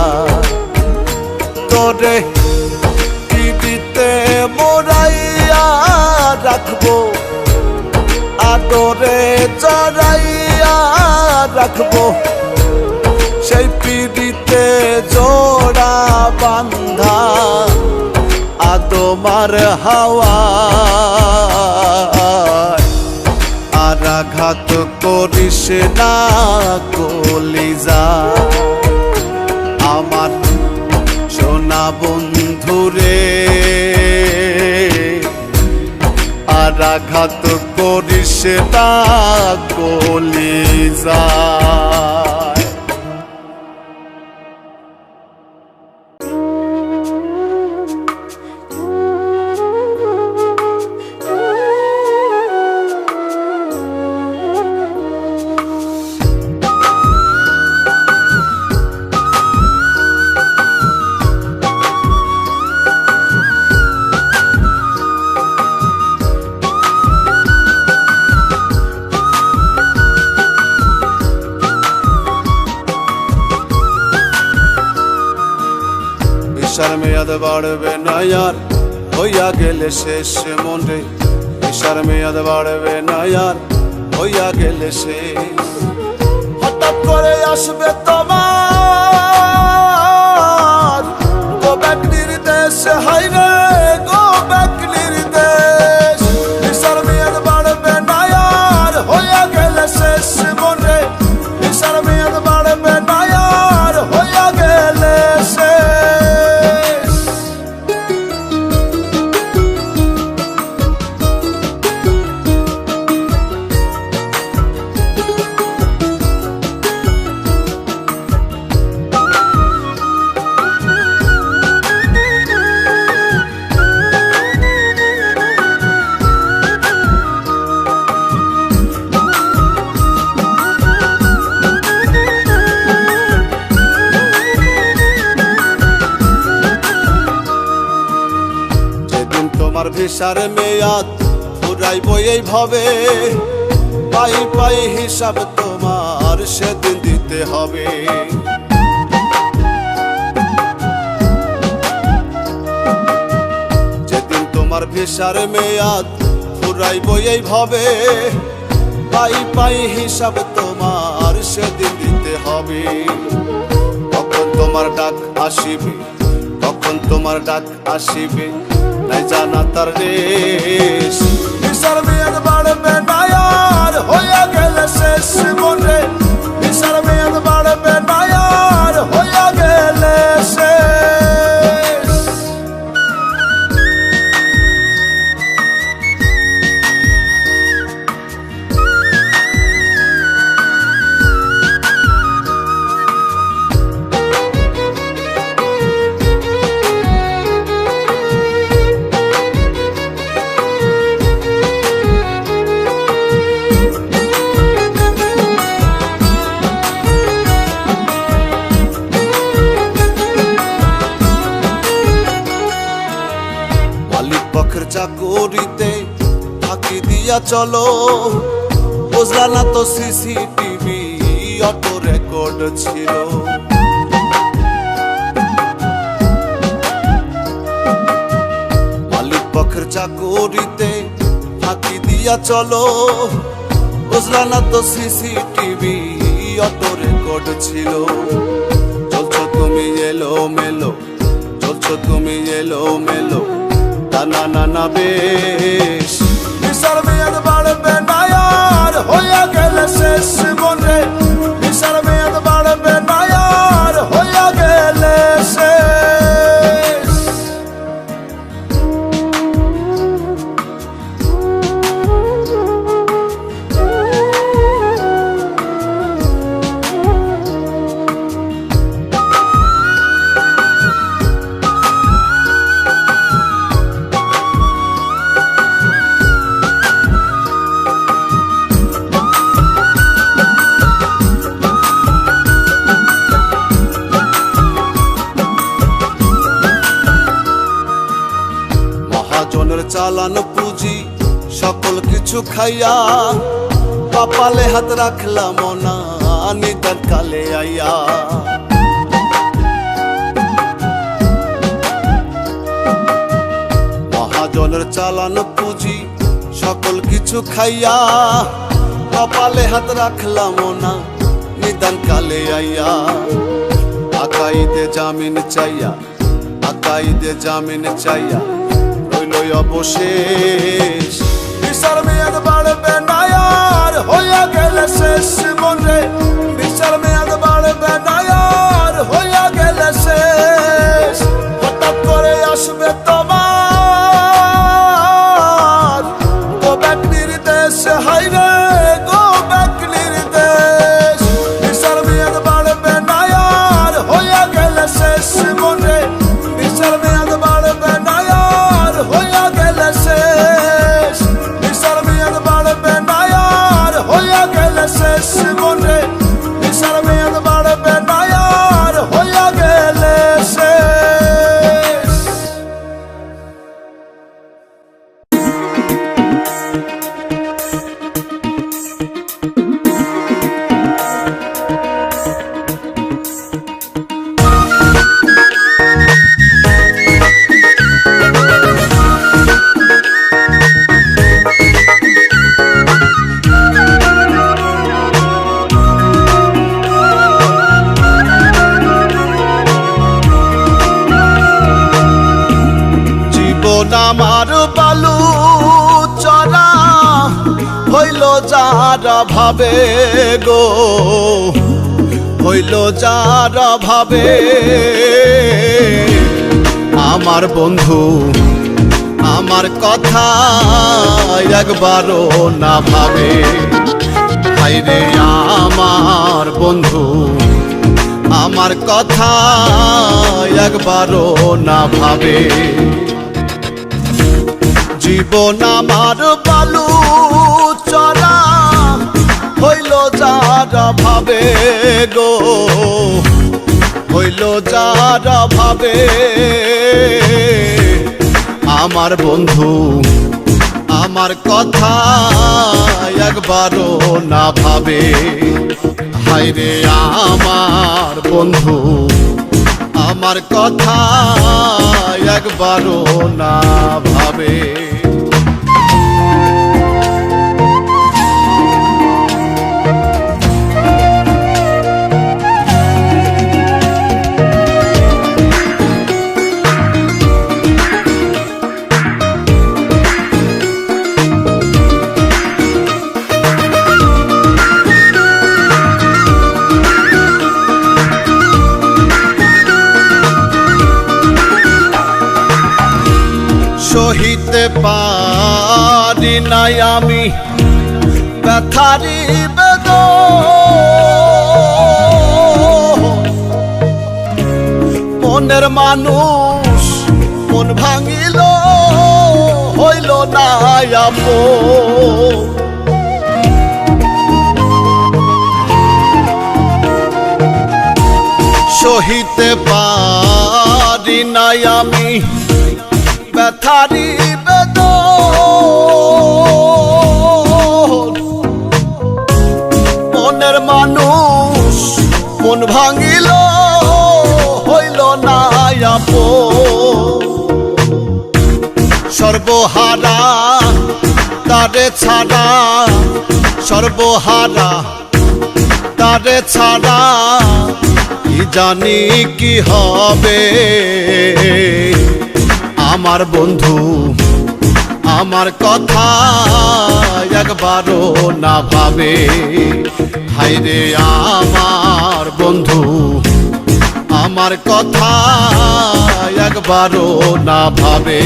তোরে পিড়িতে মোরাইয়া রাখবো, আদরে জড়াইয়া রাখবো, সেই পিড়িতে জোড়া বান্ধা আদমার হাওয়া, আর আঘাত করিস না কলিজা আমার সোনা বন্ধুরে, আর আঘাত করিস না কলিজা। নেশার মেয়াদ বাড়বে না আর হইয়া গেলে শেষ মনে, নেশার মেয়াদ বাড়বে না আর হইয়া গেলে শেষ। হঠাৎ করে আসবে তোমার গো ব্যাক নির্দেশ, হাই রে গো ব্যাক নির্দেশ, নেশার মেয়াদ বাড়বে না আর হইয়া গেলে শেষ মনে, নেশার মেয়াদ বাড়বে না আর হইয়া গেলে শেষ। তোমার ভিসার মেয়াদ ফুরাইব এইভাবে, পাই পাই হিসাব তোমার সেদিন দিতে হবে। যেদিন তোমার ভিসার মেয়াদ ফুরাইব এইভাবে, পাই পাই হিসাব তোমার সেদিন দিতে হবে। কখন তোমার ডাক আসিবে, কখন তোমার ডাক আসিবে নাই জানা তার রেশ, ভিসার মেয়াদ বাড়বে না আর হইয়া গেলে শেষ মনে, ভিসার মেয়াদ বাড়বে না আর হইয়া গেলে শেষ। চাকরিতে ফাঁকি দিয়া চলো, বুঝলা না তো সিসিটিভি অটো রেকর্ড ছিল। চাকুরিতে ফাঁকি দিয়া চলো, বুঝলা না তো সিসিটিভি অটো রেকর্ড ছিল। চলছো তুমি এলো মেলো, চলছো তুমি এলো মেলো, না না না বেশ। বিশাল মেয়াদ বাড়বে না আর হইয়া গেলে শেষ মনে, বিশাল মেয়াদ বাড়বে না আর হইয়া গেলে শেষ। মহাজনের চালানো পুঁজি সকল কিছু খাইয়া, কপালে হাত রাখলাম না নিদান কালে আইয়া। মহাজনের চালানো পুঁজি সকল কিছু খাইয়া, কপালে হাত রাখলাম না নিদান কালে আইয়া। আকাইদে জামিন চাইয়া, আকাইদে জামিন চাইয়া রইল অবশেষ। বিশাল মেয়াদ বাড়বে না আর হইয়া গেলে শেষ মনে, বিশাল মেয়াদ বাড়বে না আর হইয়া গেলে শেষ। হঠাৎ করে আসবে তোমার গো ব্যাক নির্দেশ, হাইরে গো ব্যাক নির্দেশ। বিশাল মেয়াদ বাড়বে না আর হইয়া গেলে শেষ মনে, বিশাল মেয়াদ বাড়বে না আর হইয়া গেলে শেষ। বিশাল মেয়াদ বাড়বে না আর হইয়া গেলে শেষ মনে, বিশাল মেয়াদ বাড়বে না আর হইয়া গেলে শেষ। জীবন আমার বালু চরা হইল যারা ভাবে গো, হইল যারা ভাবে। আমার বন্ধু আমার কথা একবারও না ভাবে, হায়রে আমার বন্ধু আমার কথা একবারও না ভাবে। জীবন আমার বালু চরা হইল যারা ভাবে গো, হইল যারা ভাবে। আমার বন্ধু আমার কথা একবারও না ভাবে, হায়রে আমার বন্ধু আমার কথা একবারও না ভাবে। সহিতে পারি নাই আমি ব্যথারি বেদন, মনের মানুষ মন ভাঙিল হইল না আপন। সহিতে পারি নাই আমি ব্যথারি বেদন, মনের মানুষ মন ভাঙিল হইল না আপন। সর্বহারা তারে ছাড়া, সর্বহারা তারে ছাড়া কি জানি কি হবে। আমার বন্ধু আমার কথা একবারও না ভাবে। হায়রে আমার বন্ধু আমার কথা একবারও না ভাবে।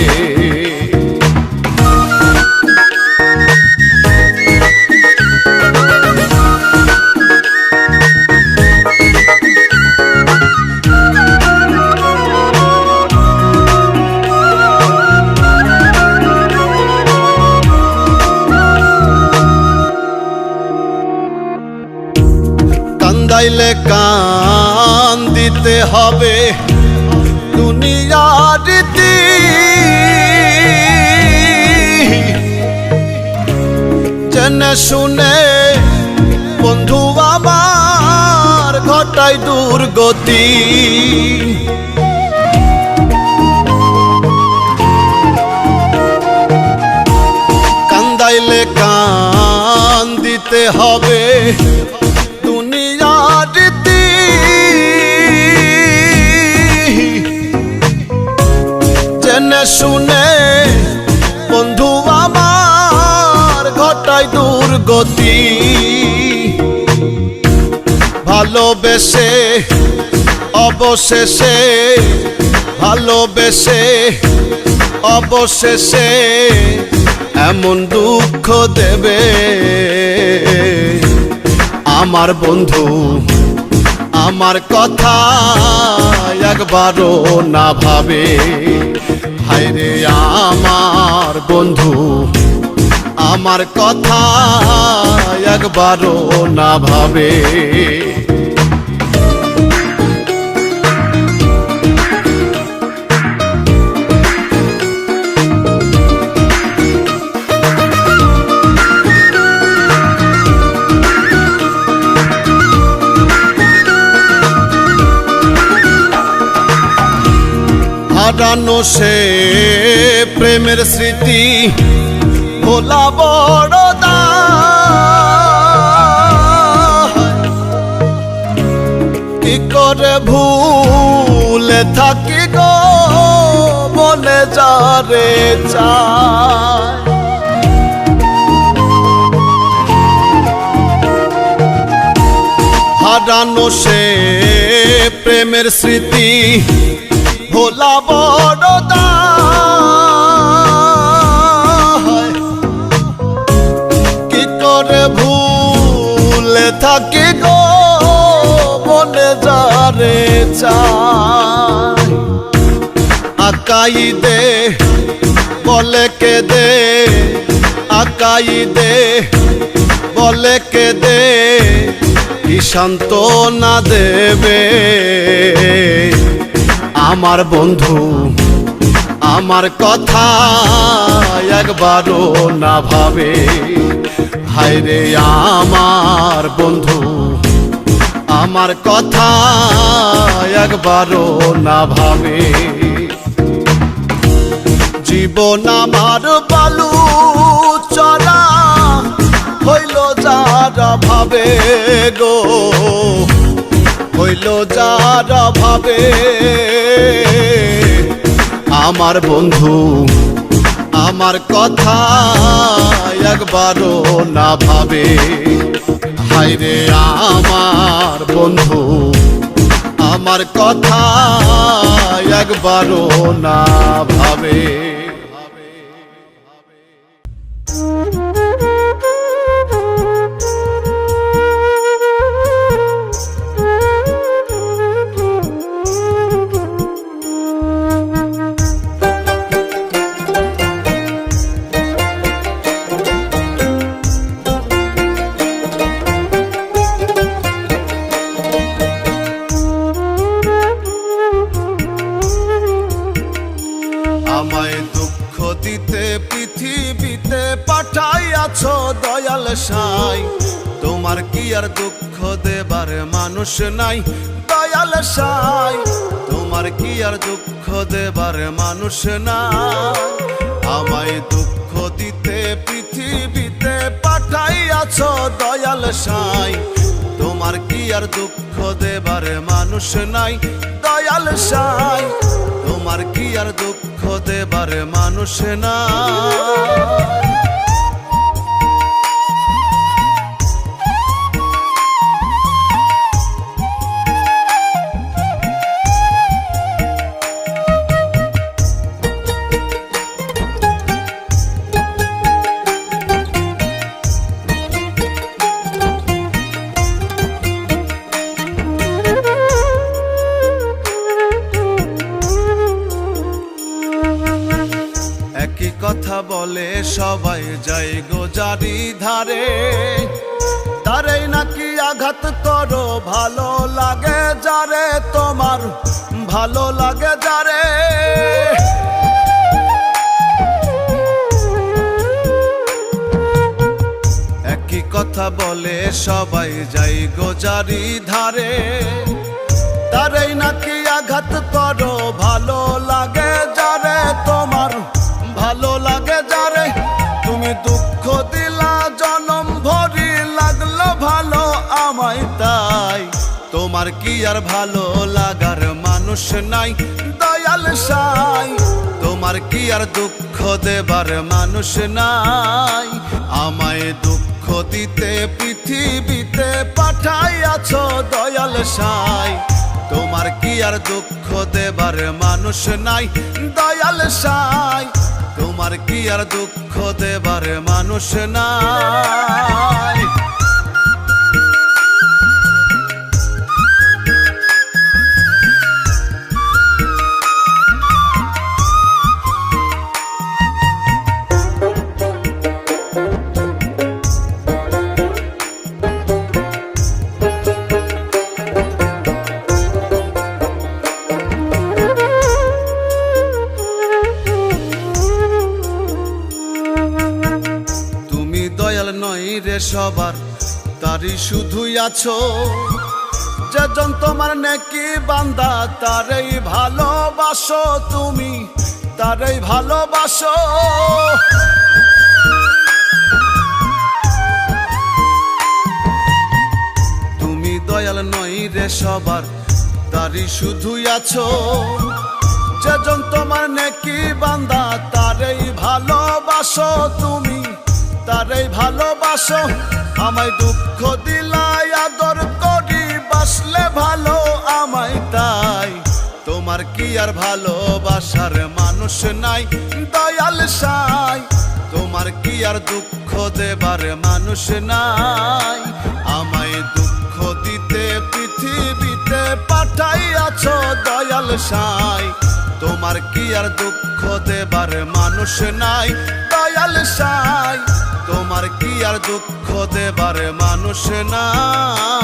কান্দাইলে কান দিতে হবে দুনিয়ার রীতি। জেনে শুনে বন্ধু আমার ঘটায় দুর্গতি। কান্দাইলে কান দিতে হবে দুনিয়ার রীতি। জেনে শুনে বন্ধু আমার ঘটায় দুর্গতি। ভালোবেসে অবশেষে, ভালোবেসে অবশেষে এমন দুঃখ দেবে। আমার বন্ধু আমার কথা একবারও না ভাবে। হায়রে আমার বন্ধু আমার কথা একবারও না ভাবে। হারানো সে প্রেমের স্মৃতি ভোলা বড় দায়। কি করে ভুলে থাকি গো মনে যারে চায়। হারানো সে প্রেমের স্মৃতি ভোলা বড় দায়। কি করে ভুলে থাকি গো মনে যারে চায়। আকাই দে বলে কে দে, আকাই দে বলে কে দে কি সান্ত্বনা দেবে। আমার বন্ধু আমার কথা একবারও না ভাবে। হায়রে আমার বন্ধু আমার কথা একবারও না ভাবে। জীবন আমার বালু চলা হইল যারা ভাবে গো, হইল যারা ভাবে। আমার বন্ধু আমার কথা একবারও না ভাবে। হায়রে আমার বন্ধু আমার কথা একবারও না ভাবে। আমায় দুঃখ দিতে পৃথিবীতে পাঠাইয়াছো দয়াল সাই। তোমার কি আর দুঃখ দেবার মানুষ নাই দয়াল সাই। তোমার কি আর দুঃখ দেবার মানুষ নাই। আমায় দুঃখ দিতে পৃথিবীতে পাঠাইয়াছ দয়াল সাই। তোমার কি আর দুঃখ দেবার মানুষ নাই দয়াল সাই, তোমার কি আর দুঃখ দেবার মানুষ নাই। একই কথা বলে সবাই যাই গো যারি ধারে, তারেই নাকি আঘাত করো ভালো লাগে যারে, তোমার ভালো লাগে যারে। একই কথা বলে সবাই যাই গো যারি ধারে, তারেই নাকি আঘাত করো ভালো লাগে যারে, তোমার ভালো লাগে যারে। তুমি দুঃখ দিলা জনম ভরি লাগলো ভালো আমায় তাই, তোমার কি আর ভালো লাগার মানুষ নাই দয়াল সাই, তোমার কি আর দুঃখ দেবার মানুষ নাই। আমায় দুঃখ দিতে পৃথিবীতে পাঠাইয়াছ দয়াল সাই, তোমার কি আর দুঃখ দেবার মানুষ নাই দয়াল সাই, তোমার কি আর দুঃখ দেবার মানুষ নাই। দয়াল নই রে সবার তারই শুধুই আছো, যেজন তোমার নেকি বান্দা তারই ভালোবাসো, তুমি তারই ভালোবাসো। তুমি দয়াল নই রে সবার তারই শুধুই আছো, যেজন তোমার নেকি বান্দা তারই ভালোবাসো, তুমি তারই ভালোবাসো। আমায় দুঃখ দিলাই আদর করি বাসলে ভালো আমায় তাই, তোমার কি আর ভালোবাসার মানুষ নাই দয়াল সাই, তোমার কি আর দুঃখ দেবার মানুষ নাই। আমায় দুঃখ দিতে পৃথিবীতে পাঠাইয়াছ দয়াল সাই, তোমার কি আর দুঃখ দেবার মানুষ নাই দয়াল সাই, তোমার কি আর দুঃখ দেবার মানুষ নাই।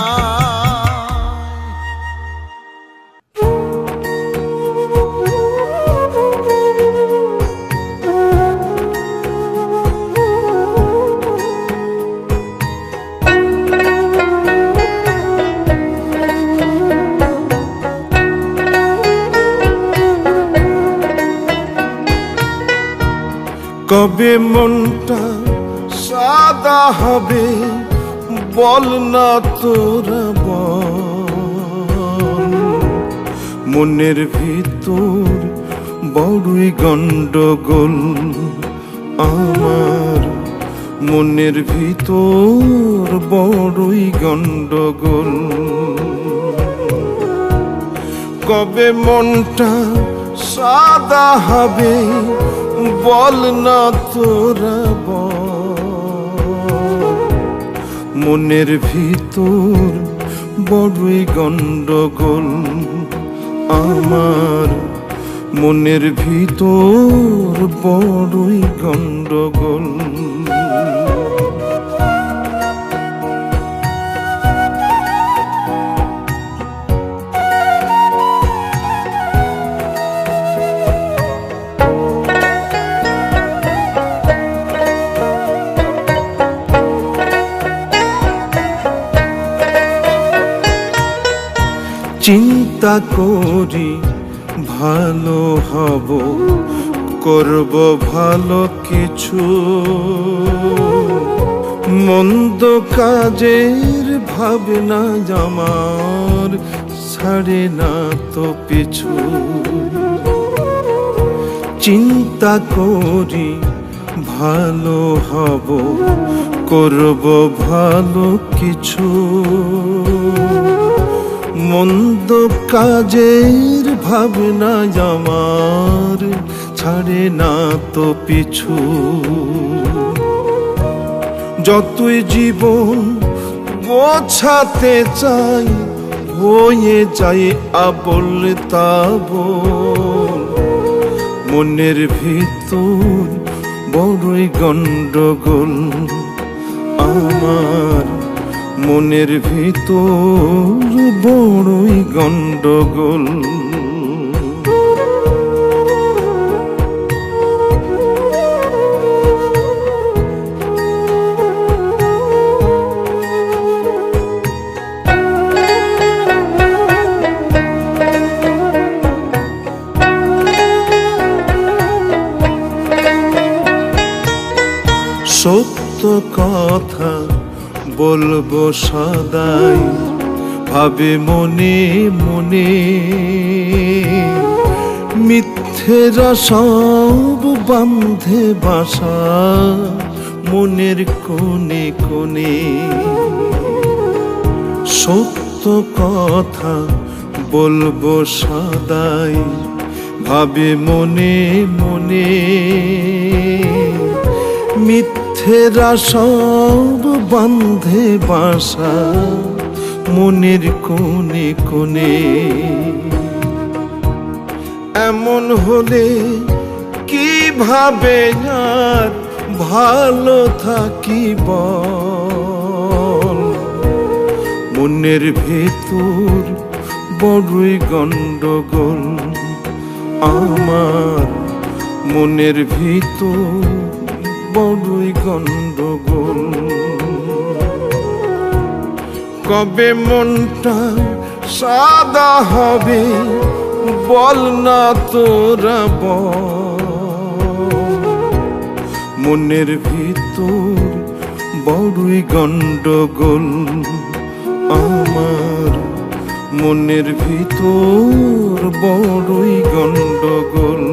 কবে মনটা সাদা হবে বল না তোরা বল, মনের ভিতর বড়ই গন্ডগোল আমার, মনের ভিতর বড়ই গন্ডগোল। কবে মনটা সাদা হবে বল না তোরা বল, মনের ভিতর বড়ই গন্ডগোল আমার, মনের ভিতর বড়ই গন্ডগোল। চিন্তা করি ভালো হব করব ভালো কিছু, মন্দ কাজের ভাবনা আমার ছাড়ে না তো পিছু। চিন্তা করি ভালো হব, করব ভালো কিছু, মন্দ কাজের ভাবনা আমার ছাড়ে না তো পিছু। যতই জীবন গোছাতে চাই হয়ে যাই আবল তাবল, মনের ভিতর বড়ই গন্ডগোল আমার, মনের ভিতর বড়ই গন্ডগোল। সত্য কথা বলবো সদাই ভাবে মনে মনে, মিথ্যেরা সব বান্ধে বাসা মনের কোণে কোণে। সত্য কথা বলবো সদাই ভাবে মনে মনে, মিথ্যেরা সব বান্ধে বাসা মনের কোণে কোণে। এমন হলে কিভাবে আর ভালো থাকিব, মনের ভেতর বড়ই গন্ডগোল আমার, মনের ভিতর বড়ই গন্ডগোল। কবে মনটা সাদা হবে বল না তোরা বল, মনের ভিতর বড়ই গন্ডগোল আমার, মনের ভিতর বড়ই গন্ডগোল।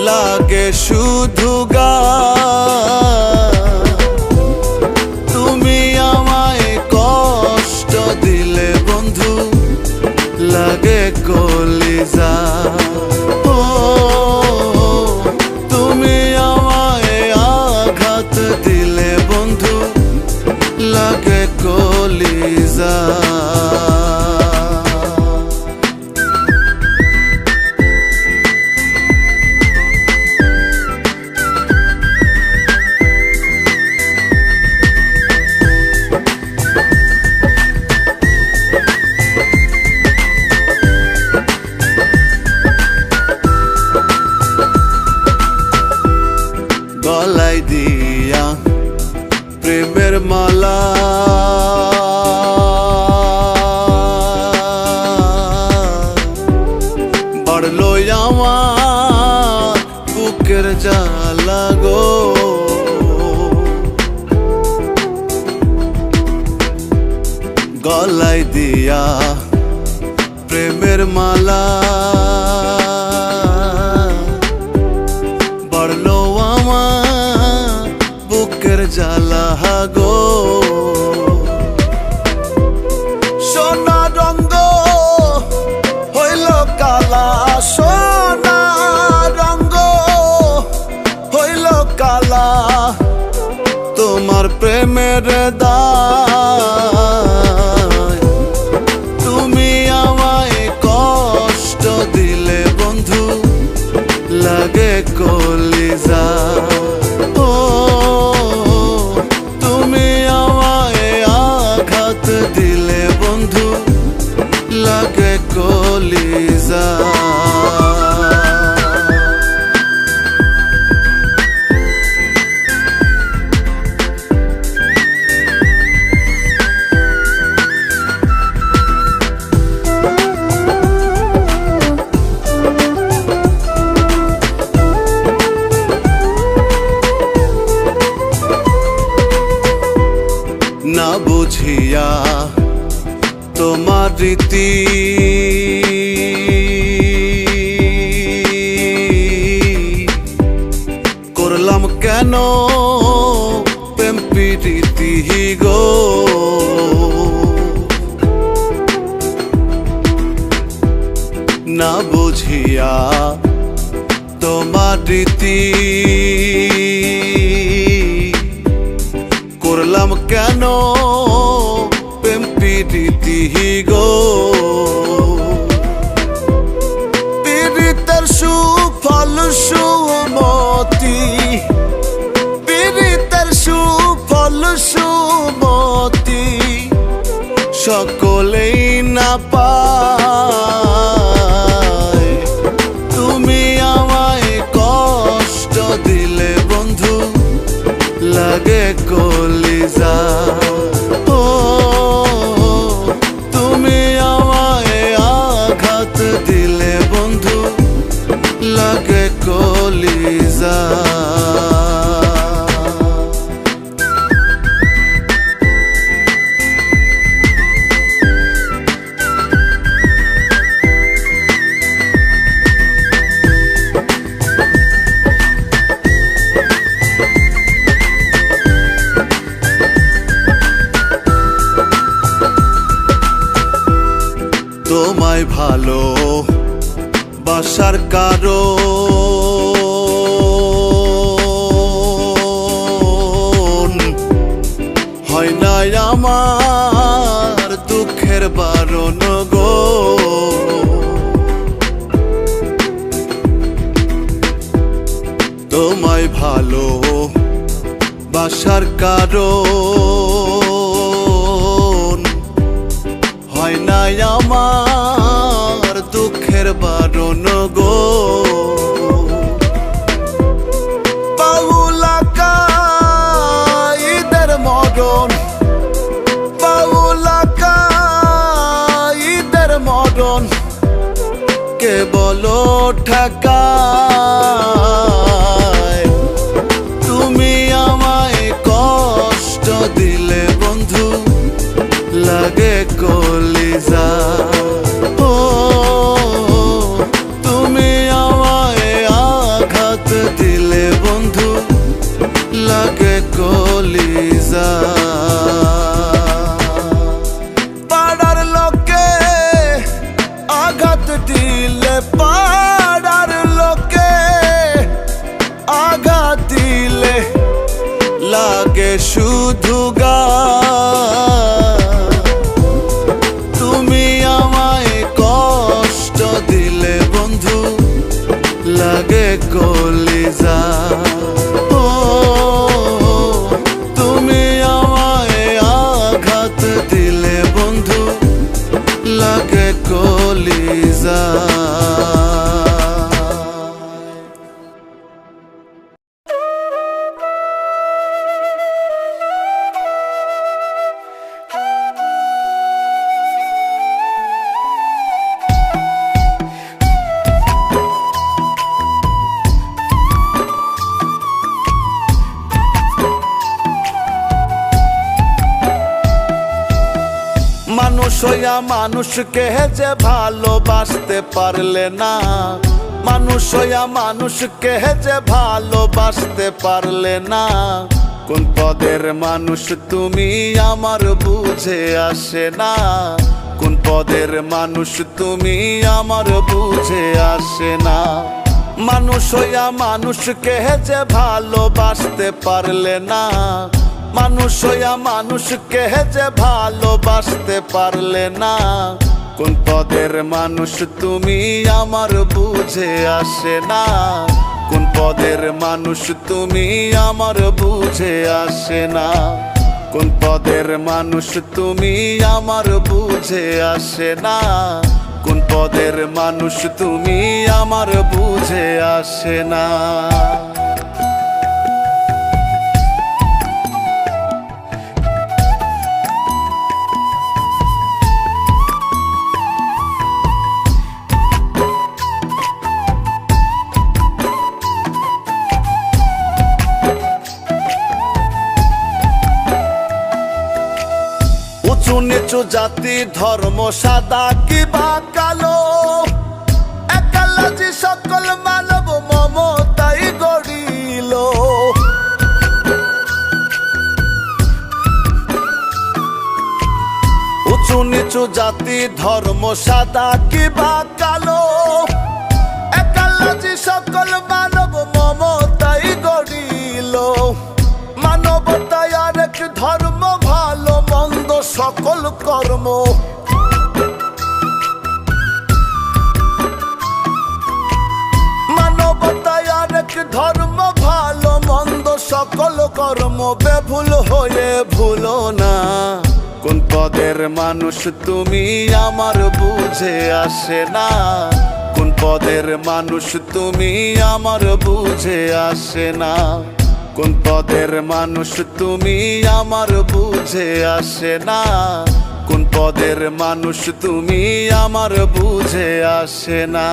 লাগে শুধু তুমি আমায় কষ্ট দিলে বন্ধু, লাগে কলিজা। ও তুমি আমায় আঘাত দিলে বন্ধু, লাগে কলিজা। গলায় দিয়া প্রেমের মালা, বাড়লো আমার বুকের জ্বালা গো। গলায় দিয়া প্রেমের মালা, বাড়লো আমার বুকের জ্বালা গো। সোনা রঙ্গ হইল কালা, সোনা রঙ্গ হইল কালা, তোমার প্রেমের দাগ বুঝিয়া তোমার রীতি করলাম কেন প্রেম প্রীতি গো। পীড়িতের সুফল সুমতি, পীড়িতের সুফল সুমতি সকলেই না পায়। তুমি আমায় কষ্ট দিলে বন্ধু লাগে কলিজা। ও তুমি আমায় আঘাত দিলে বন্ধু লাগে কলিজা। তোমায় ভালো বাসার কারণ হয় না আমার দুঃখের বারণ গো। তোমায় ভালো বাসার কারণ হয় না আমার দুঃখের বারণ গো। বাউলাকা ঈদের মরণ, বাউলাকা ঈদের মরণ কে বলো ঠেকায়। তুমি আমায় কষ্ট দিলে বন্ধু লাগে কলিজা। ও তুমি আমায় আঘাত দিলে বন্ধু লাগে কলিজা। পাড়ার লোকে আঘাত দিলে, পাড়ার লোকে আঘাত দিলে লাগে শুধু গা। তুমি আমায় কষ্ট দিলে বন্ধু লাগে কলিজা। ও তুমি আমায় আঘাত দিলে বন্ধু লাগে কলিজা। মানুষ হইয়া মানুষকে যে ভালোবাসতে পারলে না, মানুষ হইয়া মানুষকে যে ভালোবাসতে পারলে না। কোন পদের মানুষ তুমি আমার বুঝে আসে না, কোন পদের মানুষ তুমি আমার বুঝে আসে না। মানুষ হইয়া মানুষকে যে ভালোবাসতে পারলে না, মানুষ হইয়া মানুষকে যে ভালোবাসতে পারলে না। কোন পদের মানুষ তুমি আমার বুঝে আসে না, কোন পদের মানুষ তুমি আমার বুঝে আসে না। কোন পদের মানুষ তুমি আমার বুঝে আসে না, কোন পদের মানুষ তুমি আমার বুঝে আসে না। উঁচু নিচু জাতি ধর্ম সাদা কিবা কালো, একালাজি সকল মানব মমতাই গড়িল। উঁচু নিচু জাতি ধর্ম সাদা কিবা কালো, কর্ম। মানবতায় আরেক ধর্ম, ভালো মন্দ সকল কর্ম বেভুল হয়ে ভুলো না। কোন পদের মানুষ তুমি আমার বুঝে আসে না, কোন পদের মানুষ তুমি আমার বুঝে আসে না, কোন পদের মানুষ তুমি আমার বুঝে আসে না, কোন পদের মানুষ তুমি আমার বুঝে আসে না।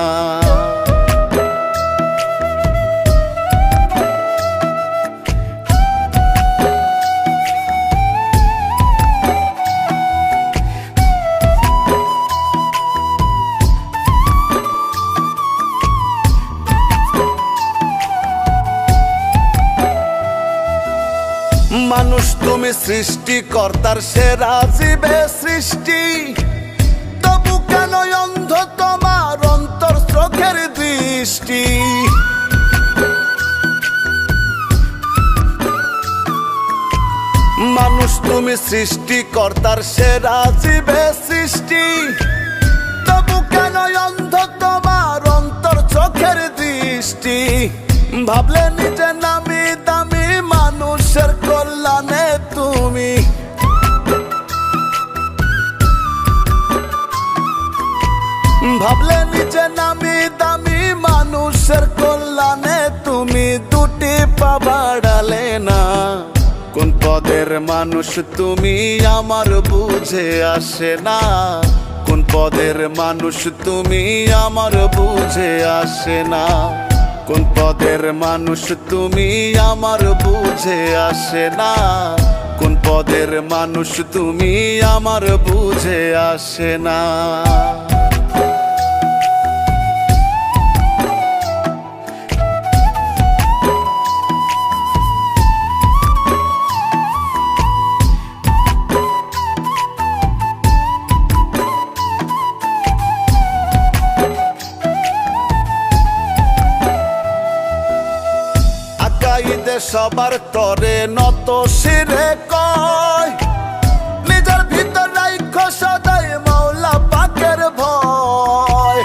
মানুষ তুমি সৃষ্টিকর্তার সেরা জীবে সৃষ্টি, তবু কেন অন্ধ তোমার অন্তর চোখের দৃষ্টি। মানুষ তুমি সৃষ্টিকর্তার সেরা জীবে সৃষ্টি, তবু কেন অন্ধ তোমার অন্তর চোখের দৃষ্টি। ভাবলে নিজে নামি দামি মানুষের কল্যাণে তুমি, ভাবলে নিজে নামি দামি মানুষের কল্যাণে তুমি দুটি পা বাড়ালে না। কোন পদের মানুষ তুমি আমার বুঝে আসে না, কোন পদের মানুষ তুমি আমার বুঝে আসে না, কোন পদের মানুষ তুমি আমার বুঝে আসে না, কোন পদের মানুষ তুমি আমার বুঝে আসে না। সবার তরে নত শিরে কয়, নিজের ভিতর রাইখো সদাই মাওলা পাকের ভয়।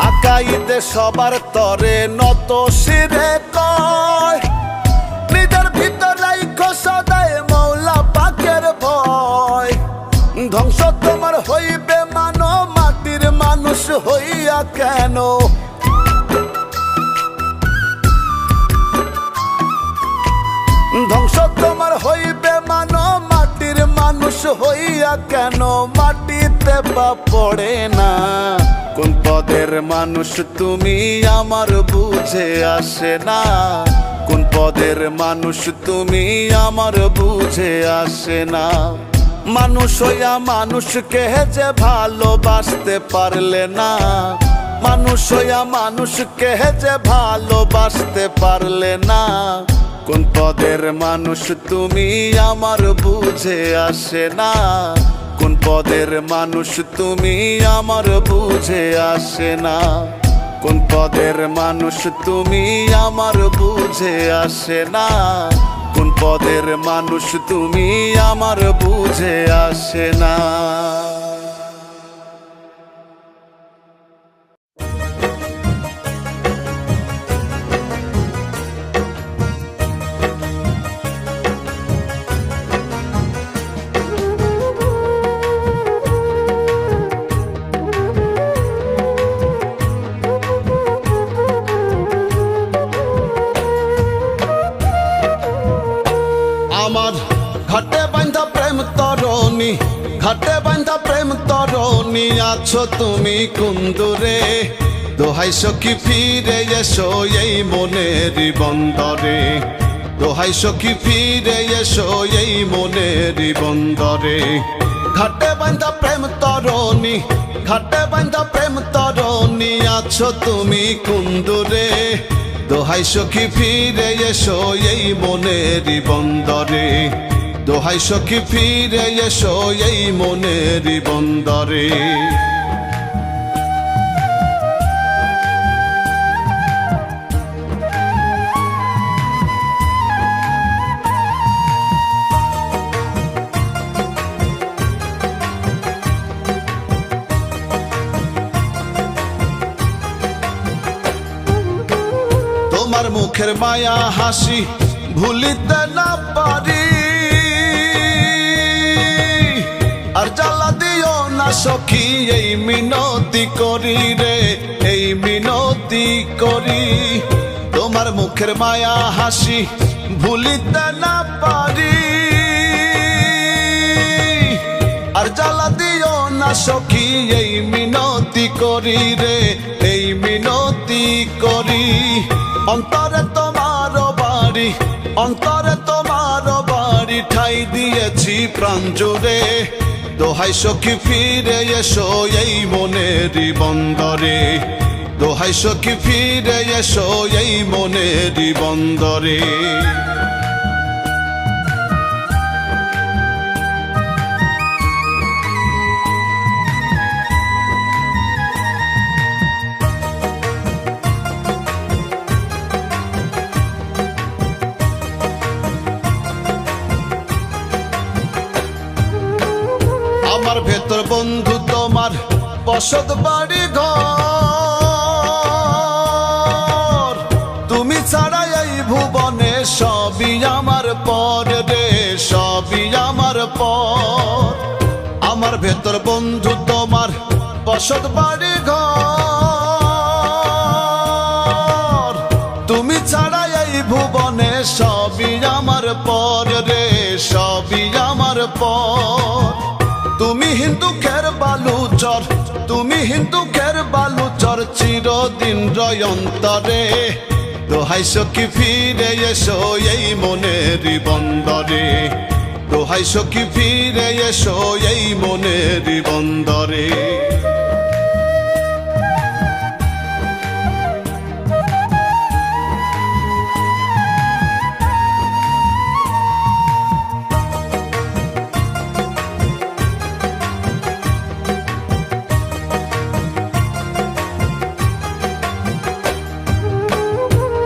আকাইদে সবার তরে নত শিরে কয়, নিজের ভিতর রাইখো সদাই মাওলা পাকের ভয়। ধ্বংস তোমার হইবে মানো মাটির মানুষ হইয়া কেন, ধ্বংস তোমার হইবে মানো মাটির মানুষ হইয়া কেন, মাটিতে বা পড়ে না। কোন পদের মানুষ তুমি আমার বুঝে আসে না, কোন পদের মানুষ তুমি আমার বুঝে আসে না। মানুষ হইয়া মানুষকে যে ভালোবাসতে পারলে না, মানুষ হইয়া মানুষকে যে ভালোবাসতে পারলে না। কোন পদের মানুষ তুমি আমার বুঝে আসে না, কোন পদের মানুষ তুমি আমার বুঝে আসে না, কোন পদের মানুষ তুমি আমার বুঝে আসে না, কোন পদের মানুষ তুমি আমার বুঝে আসে না। আমার ঘাটে বাঁধা প্রেম তরণী, ঘাটে বাঁধা প্রেম তরণী আছো তুমি কুন্দরে। দোহাই সখী ফিরে এসো এই মনের বন্দরে, দোহাই সখী ফিরে এসো এই মনের বন্দরে। ঘাটে বাঁধা প্রেম তরণী, ঘাটে বাঁধা প্রেম তরণী আছো তুমি কুন্দরে। দোহাই সখী ফিরে এসো এই মনের বন্দরে, দোহাই সখী ফিরে এসো এই মনের বন্দরে। তোমার মুখের মায়া হাসি ভুলিতে না পারি, আর জ্বালা দিও না সখী এই মিনতি করি রে, এই মিনতি করি। তোমার মুখের মায়া হাসি ভুলিতে না পারি, আর জ্বালা দিও না সখী এই মিনতি করি রে, এই মিনতি করি। অন্তরে তোমার বাড়ি, অন্তরে তোমার বাড়ি ঠাই দিয়েছি প্রাণ জুড়ে, দোহাই সখী ফিরে এসো এই মনেরই বন্দরে, দোহাই সখী ফিরে এসো এই মনেরই বন্দরে। আমার ভেতর বন্ধু তোমার বসত বাড়ি ঘর, তুমি ছাড়া এই ভুবনে সবই আমার পর রে, সবই আমার পর। আমার ভেতর বন্ধু তোমার বসত বাড়ি ঘর, তুমি ছাড়া এই ভুবনে সবই আমার পর রে, সবই আমার পর। তুমি হিন্দুকের বালুচর, তুমি হিন্দুকের বালুচর চিরদিন রয় অন্তরে, দোহাই সখী ফিরে এসো এই মনেরই বন্দরে, দোহাই সখী ফিরে এসো এই মনেরই বন্দরে।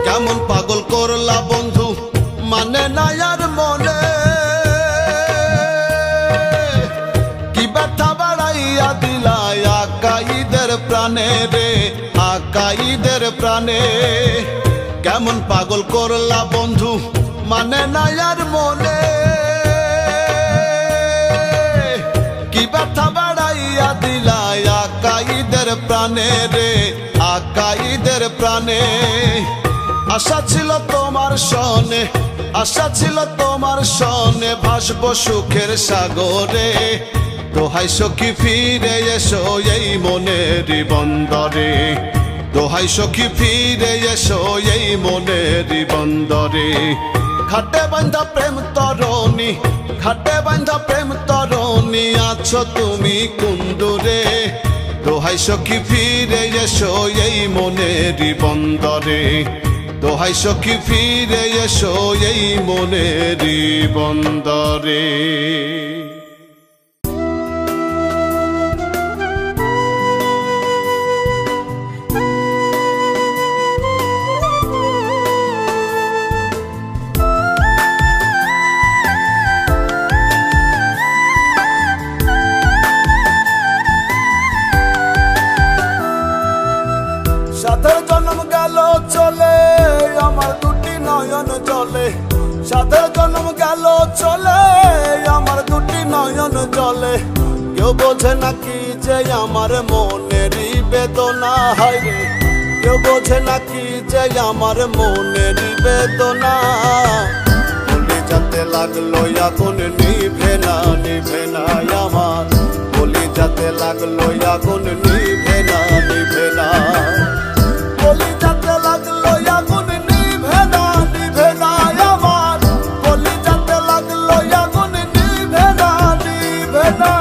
কেমন পাগল করলা বন্ধু মানে না আর মনে, কি ব্যথা বাড়াইয়া দিলা আকাইদের প্রাণে রে, আকাইদের প্রাণে। কেমন পাগল করলা বন্ধু মানে না আর মনে, কি ব্যথা বাড়াইয়া দিলা আকাইদের প্রাণে রে, আকাইদের প্রাণে। আশা ছিল তোমার সনে, আশা ছিল তোমার সনে ভাসবো সুখের সাগরে, দোহাই সখী ফিরে এসো এই মনেরই বন্দরে, দোহাই সখী ফিরে এসো এই মনেরই বন্দরে। ঘাটে বান্ধা প্রেম তরণী, ঘাটে বান্ধা প্রেম তরণী আছো তুমি কুণ্ডুরে, দোহাই সখী ফিরে এসো এই মনেরই বন্দরে, দোহাই সখী ফিরে এসো এই মনেরই বন্দরে। সাথের জন্ম গেল চলে আমার দুটি নয়ন জলে, সাথের জন্ম গেল চলে আমার দুটি নয়ন জলে। কেউ বোঝে নাকি যে আমার মনেরই বেদনা, হায় রে কেউ বোঝে নাকি যে আমার মনেরই বেদনা। বলি যাতে লাগলো আগুন নিভে না, নিভে না আমার, বলি যাতে লাগলো আগুন নিভে না, নিভে না। বলি যাতে লাগলো আগুন নিভে না, নিভে না আমার, বলি যাতে লাগলো আগুন নিভে না, নিভে না।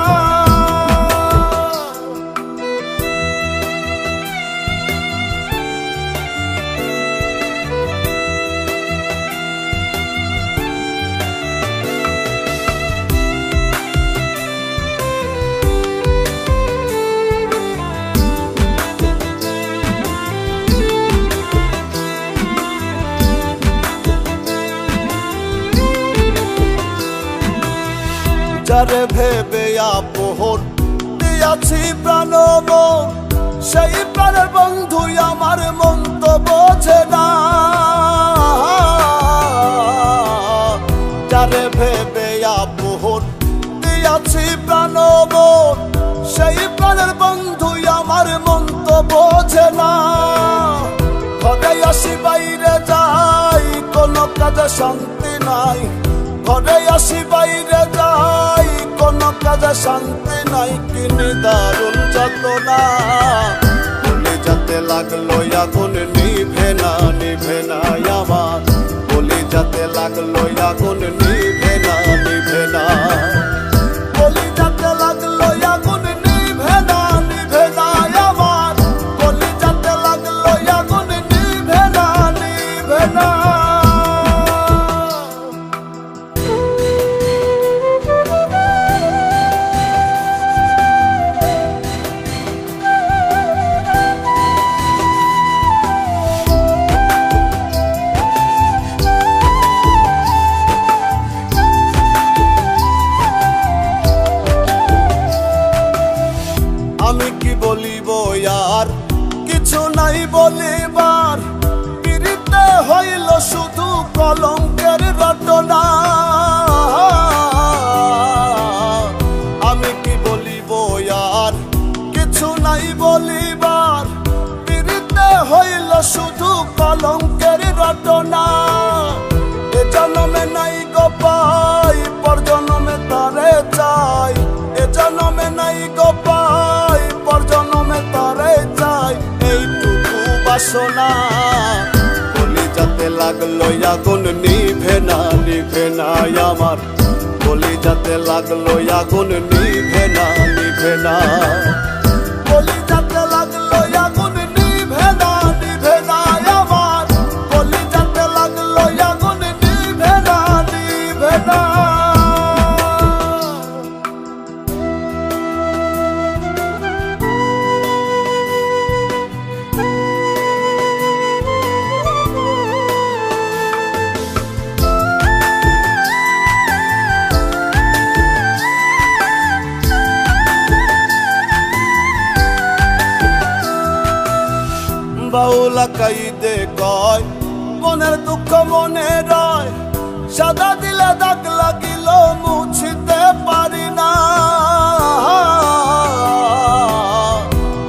যারে ভেবে আপন দিয়াছি প্রাণবন, সেই প্রাণের বন্ধু আমার মন তো বোঝে না। বোঝে না। ঘরে আসি বাইরে যাই, কোনো কাজে শান্তি নাই। ঘরে আসি বাইরে যাই, কোনো কাজে শান্তি নাই। কিনি দারুণ যাতনা, বলি যাতে লাগলো আগুন নিভে না, নিভে না আমার। বলি যাতে লাগলো আগুন নিভে না, নিভে না। বলি যাতে লাগলো আগুন নিভে না, নিভে না আমার। বলি যাতে লাগলো আগুন নিভে না, নিভে না। আমি কি বলিব আর, কিছু নাই বলিবার। পিরিতে হইল শুধু কলঙ্কের রটনা। আমি কি বলিব আর, কিছু নাই বলিবার। পিরিতে হইল শুধু কলঙ্কের রটনা। এ জন্মে নাই গো পাই, পর জন্মে তারে চাই। এ জন্মে নাই গো পাই, পর জন্মে তারে চাই। এইটুকু বাসনা, বলি যাতে লাগলো আগুন নিভে না, নিভে না আমার। বলি যাতে লাগলো আগুন নিভে না, নিভে না। বলি যাতে লাগলো আগুন নিভে না, নিভে না আমার। বলি যাতে লাগলো আগুন নিভে না, নিভে না। বাউলা কাইদে কয়, মনের দুঃখ মনে রয়। সাদা দিলে দাগ লাগিল মুছিতে পারি না।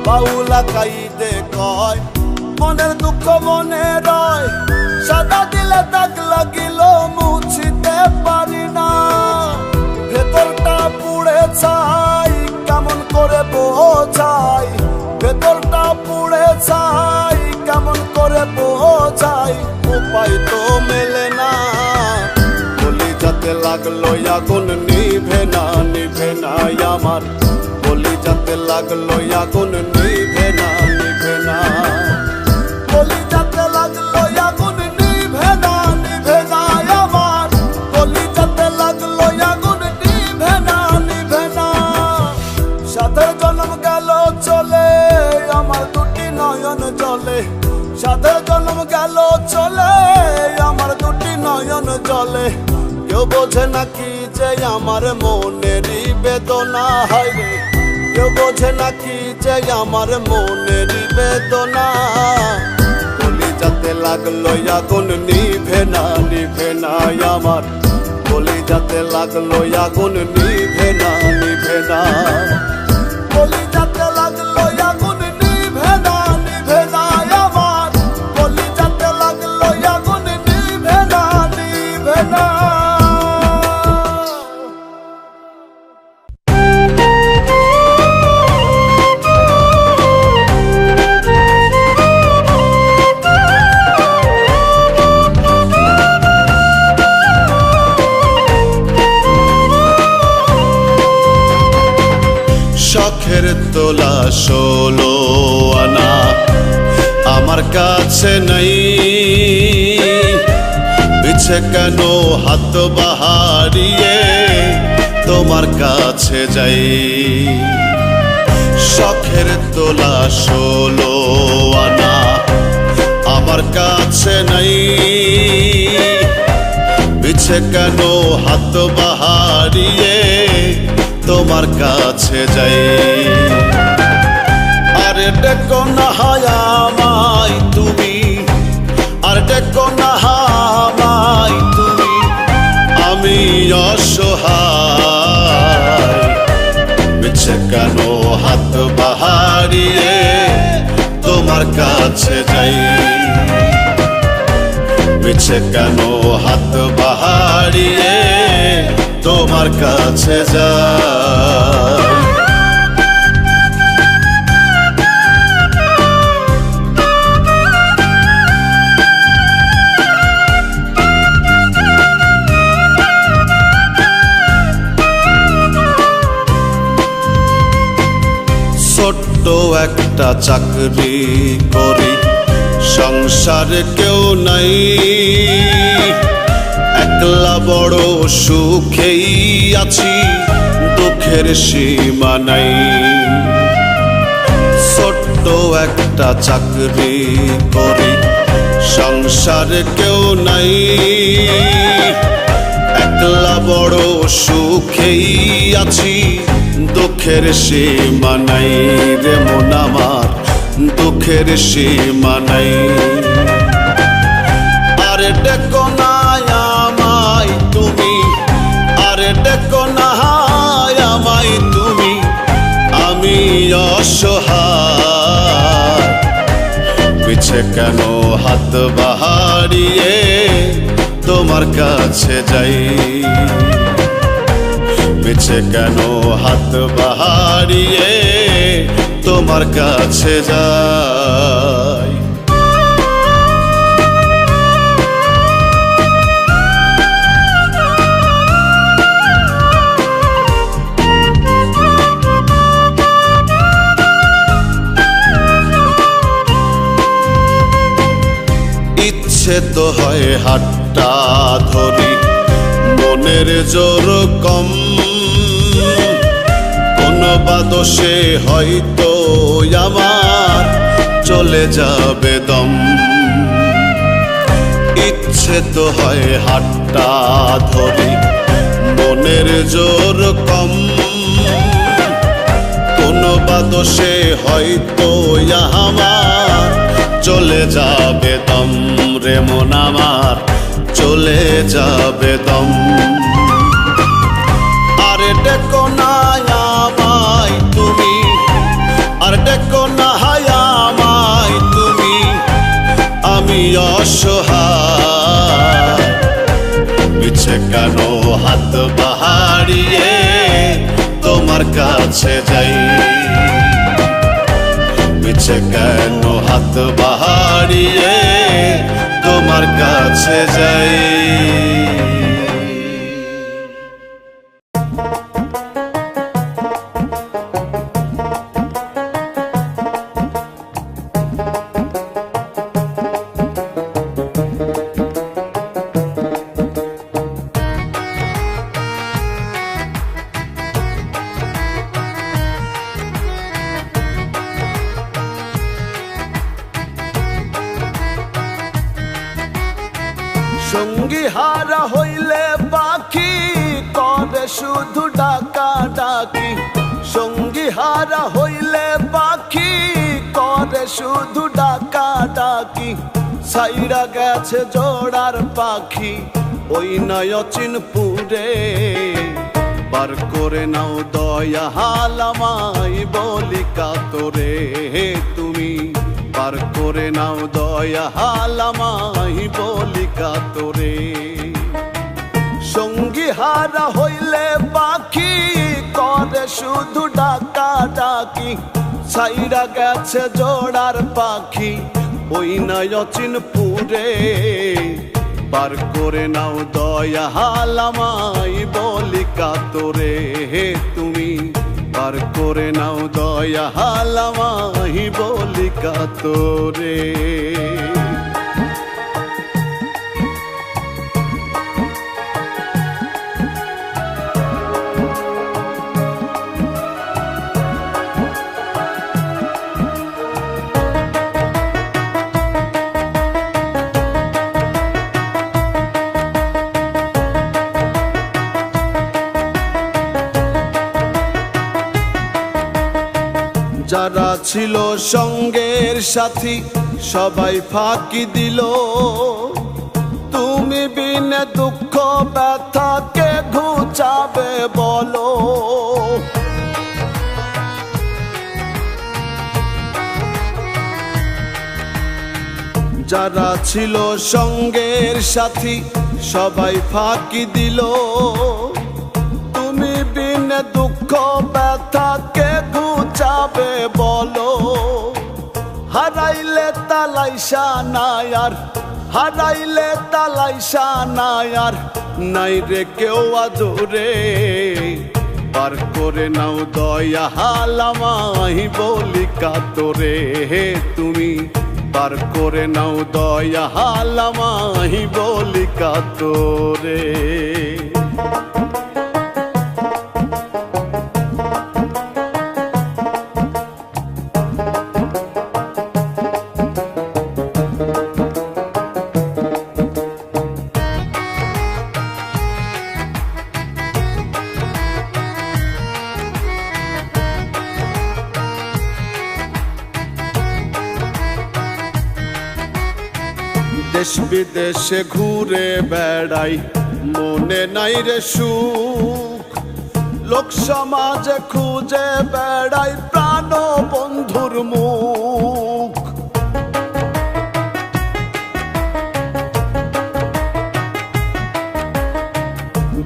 বাউলা কাইদে কয়, মনের দুঃখ মনে রয়। সাদা দিলে দাগ লাগিল মুছিতে পারি না। ভেতরটা পুড়ে ছাই, কেমন করে বোঝাই। ভেতরটা পুড়ে ছাই, কেমন করে বোঝাই। উপায় তো মেলে না, বলি যাতে লাগলো আগুন নিভে না, নিভে না আমার। বলি যাতে লাগলো আগুন নিভে না, নিভে না। বলি যাতে লাগলো আগুন নিভে না, নিভে না আমার। বলি যাতে লাগলো আগুন নিভে না, নিভে না। সাধের জন্ম গেল চলে, আমার দুটি নয়ন জলে। সাধের জন্ম গেল চলে, আমার দুটি নয়ন জলে। কেউ বোঝে নাকি যে আমার মনেরই বেদনা হয় রে। কেউ বোঝে নাকি যে আমার মনেরই বেদনা। বলি যাতে লাগলো আগুন নিভে না, নিভে না আমার। বলি যাতে লাগলো আগুন নিভে না, নিভে না। বলি যাতে লাগলো আগুন নিভে না, নিভে না আমার। বলি যাতে লাগলো আগুন নিভে না, নিভে না। শখের তোলা 16 আনা আমার কাছে নাই। পিছে কেন হাত বাহারিয়ে তোমার কাছে যাই। শখের তোলা 16 আনা আমার কাছে নাই। পিছে কেন হাত বাহারিয়ে তোমার কাছে যাই। আরে ডেকো না আমায় তুমি, আর ডেকো না আমায় তুমি। আমি অসহায়, মিছে কেন হাত বাহারিয়ে তোমার কাছে যাই। মিছে কেন হাত বাড়িয়ে তোমার কাছে যাই। ছোট্ট একটা চাকরি করি, সংসারে কেউ নাই, একলা বড় সুখেই আছি, দুঃখের সীমা নাই। ছোট্ট একটা চাকরি করি, সংসারে কেউ নাই, একলা বড় সুখেই আছি, দুঃখের সীমা নাই রে মন আমার, দুঃখের সীমা নাই। আরে ডেকো না আমায় তুমি, আরে ডেকো না আমায় তুমি, আমি অসহায়। পিছে কেন হাত বাড়িয়ে তোমার কাছে যাই। পিছে কেন হাত বাড়িয়ে তোমার কাছে যাই। ইচ্ছে তো হয় হাতটা ধরি, মনের জোর কম, কোনো বাদশে হয়তো আমার চলে যাবে দম। ইচ্ছে তো হয় হাতটা ধরি, মনের জোর কম, কোনো বাদশে হয়তো আমার চলে যাবে দম রে মন আমার, চলে যাবে দম। আরে ডেকো না আমায় তুমি, আর ডেকো না আমায় তুমি, আমি অসহায়। পিছে কেন হাত বাড়িয়ে তোমার কাছে যাই। পিছে কেন হাত বাড়িয়ে তোমার কাছে যাই। সঙ্গী হারা হইলে পাখি করে শুধু ডাকা ডাকি, সঙ্গী হারা হইলে পাখি করে শুধু ডাকা ডাকি। সাইরা গেছে জোড়ার পাখি ওই নয়চিনপুরে, বার করে নাও দয়া হালামাই বলি কাতরে তুমি, বার করে নাও দয়া হালামাই বলি কাতরে। সঙ্গী হারা হইলে পাখি করে শুধু ডাকা ডাকি, সাইরা গেছে জোড়ার পাখি ওই নয়চিনপুরে, বার করে নাও দয়া হালামাই বলি কাতরে তুমি, বার করে নাও দয়া হালামাই বলি কাতরে। যারা ছিল সঙ্গের সাথী সবাই ফাঁকি দিল, তুমি বিনে দুঃখ ব্যথাকে ঘুচাবে বলো। যারা ছিল সঙ্গের সাথী সবাই ফাঁকি দিল, তুমি বিনে দুঃখ ব্যথা কে ঘুচাবে বলো। হারাইলে তালাইশা নাই আর, হারাইলে তালাইশা নাই আর, নাই রে কেউ আদরে। পার করে নাও দয়া হালামাই বলি কাতরে, তুমি পার করে নাও দয়া হালামাই বলি কাতরে। দেশ বিদেশে ঘুরে বেড়াই মনে নাই রে সুখ, লোক সমাজে খুঁজে বেড়াই প্রাণ বন্ধুর মুখ।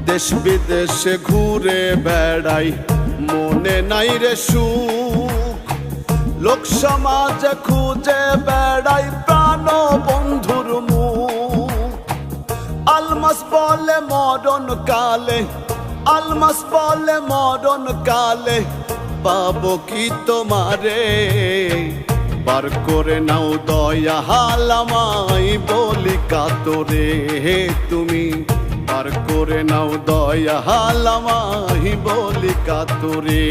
দেশ বিদেশে ঘুরে বেড়াই মনে নাই রে সুখ, লোক সমাজে খুঁজে বেড়াই প্রাণ বন্ধুর মুখ। আলমাস বলে মরণ কালে, আলমাস বলে মরণ কালে, পাবো কি তোমারে। পার করে নাও দয়া হালামাই বলি কাতরে, তুমি পার করে নাও দয়া হালামাই বলি কাতরে।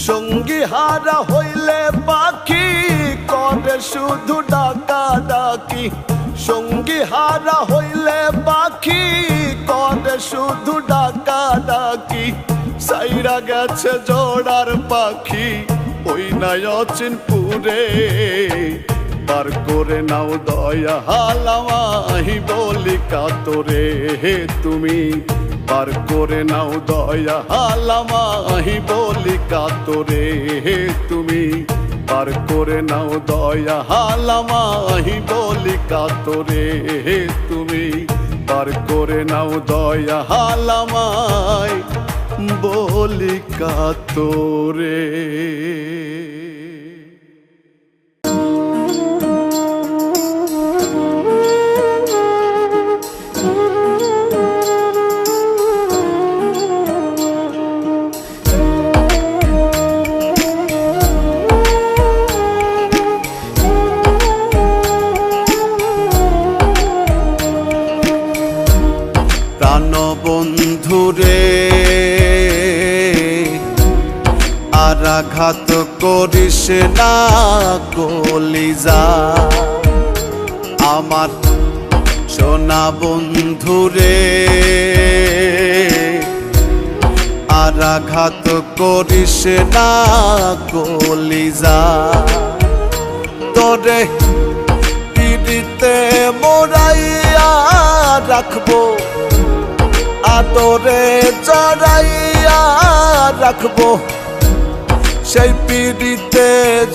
সঙ্গী হারা হইলে পাখি করে শুধু ডাকা ডাকি, সঙ্গী হারা হইলে পাখি করে শুধু ডাকা ডাকি। সাইরা গেছে জোড়ার পাখি ওই নাই অচিনপুরে, পার করে নাও দয়া হালামাই বলি কাতরে, তুমি পার করে নাও দয়া হালামাই বলি কাতরে, তুমি পার করে নাও দয়া হালামাই বলি কাতরে, তুমি পার করে নাও দয়া হালামাই বলি কাতরে। বন্ধুরে আর আঘাত করিস না কলিজা, আমার সোনা বন্ধুরে আর আঘাত করিস না কলিজা। তোরে পিড়িতে মোরাইয়া রাখবো, আদরে জড়াইয়া রাখবো, সেই পিড়িতে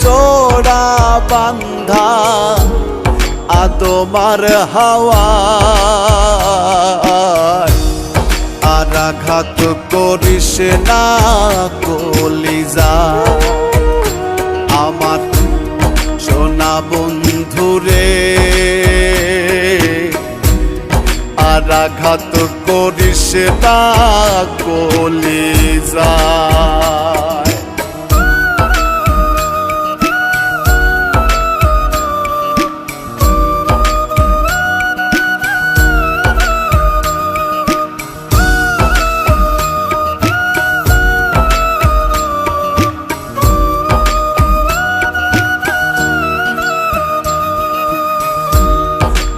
জোড়া বান্ধা আদমার হাওয়া। আর আঘাত করিস না কলিজা, আমার সোনা বন্ধুরে আর আঘাত করিস না কলিজা।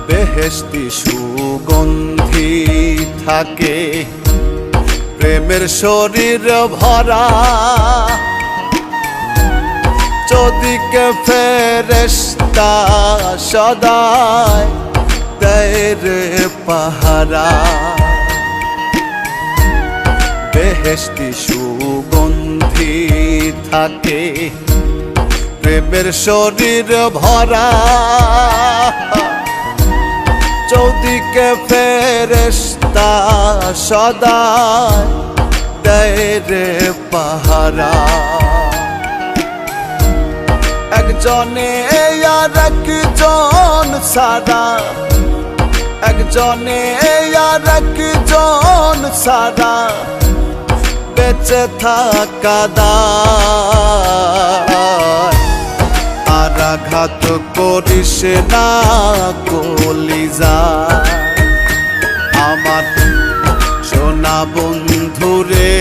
বেহেশতি সুগন্ধি থাকে প্রেমের শরীর ভরা, চৌদিকে ফেরেশতা সদায় দেয় রে পাহারা। বেহেশতি সুগন্ধি থাকে প্রেমের শরীর ভরা চৌদিকে ফেরেশতা সদা দেয় রে পাহারা। একজনে আর একজন সারা, একজনে আর একজন সারা বেঁচে থাকা দায়। আর আঘাত করিস না কলিজা আমার সোনা বন্ধুরে,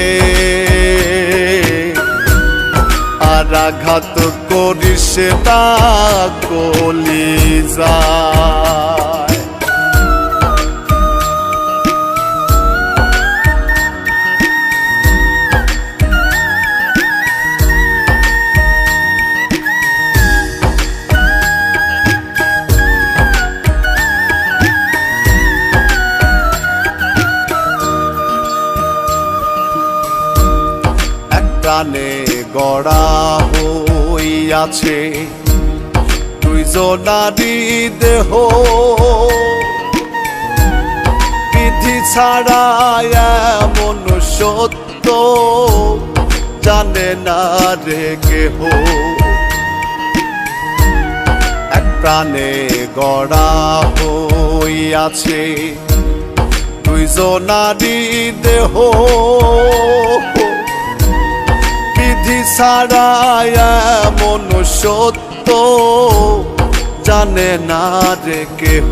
আর আঘাত করিস না কলিজা। প্রাণে গড়া হইয়াছে দুইজনারই দেহ, বিধি ছাড়া এমন সত্য জানে না রে কেহ। এক প্রাণে গড়া হইয়াছে দুইজনারই দেহ, বিধি ছাড়া এমন সত্য জানে না রে কেহ।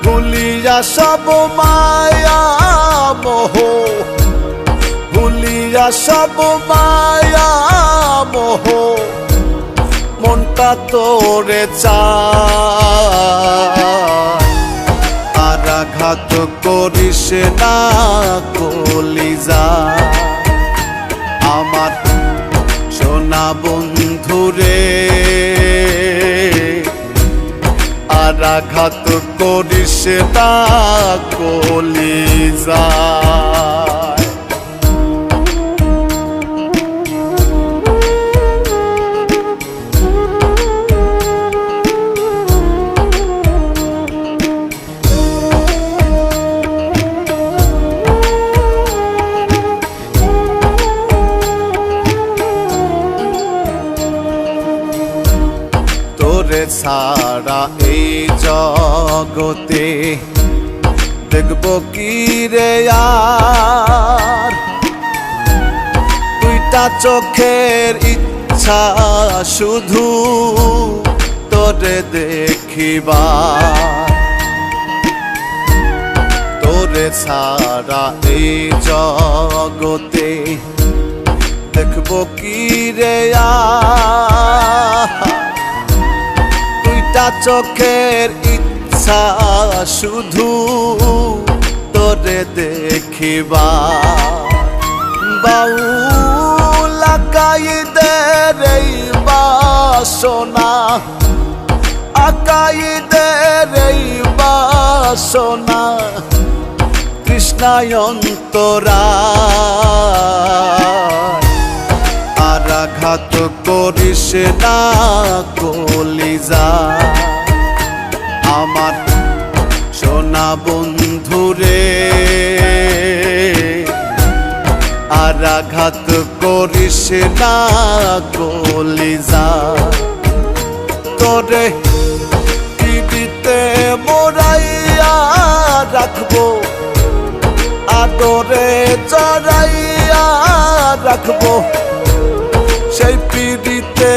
ভুলিয়া সব মায়া মোহ, ভুলিয়া সব মায়া মোহ মনটা তোরে চায়। আর আঘাত করিস না কলিজা আমার সোনা বন্ধুরে, আর আঘাত করিস না কলিজা। তোরে ছাড়া এই জগতে দেখব কি রে আর, দুইটা চোখের ইচ্ছা শুধু তোরে দেখিবার। তোরে ছাড়া এই জগতে দেখব কি রে আর, দুইটা চোখের ইচ্ছা শুধু তোরে দেখিবার। বাউল আকাইদের এই বাসনা, আকাইদের এই বাসনা তৃষ্ণায় অন্তরায়। আর আঘাত করিস না কলিজা আমার সোনা বন্ধুরে, আর আঘাত করিস না কলিজা। তোরে পৃথিবীতে মোরাইয়া রাখবো, আদরে জড়াইয়া রাখবো, সেই পিড়িতে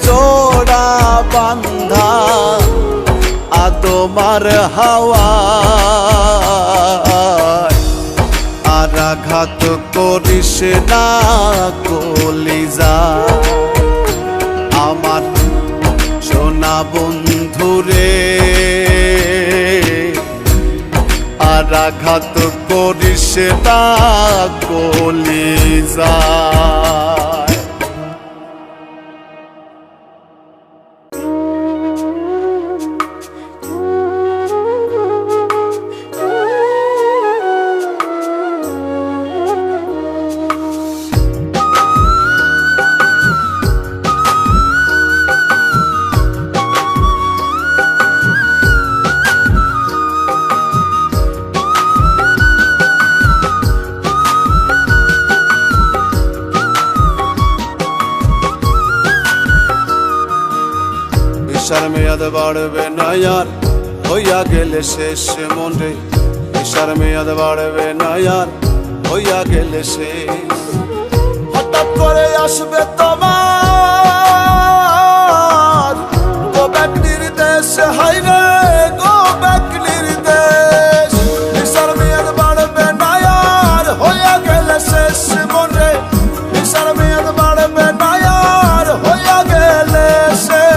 জোড়া বান্ধা আদমার হাওয়া। আর আঘাত করিস না কলিজা আমার সোনা বন্ধুরে, আর আঘাত করিস না কলিজা। নেশার মেয়াদ বাড়বে না আর হইয়া গেলে শেষ মনে, নেশার মেয়াদ বাড়বে না আর হইয়া গেলে শেষ। হঠাৎ করে আসবে তোমার গো ব্যাক নির্দেশ, হাইরে গো ব্যাক নির্দেশ। নেশার মেয়াদ বাড়বে না আর হইয়া গেলে শেষ মনে, নেশার মেয়াদ বাড়বে না আর হইয়া গেলে শেষ।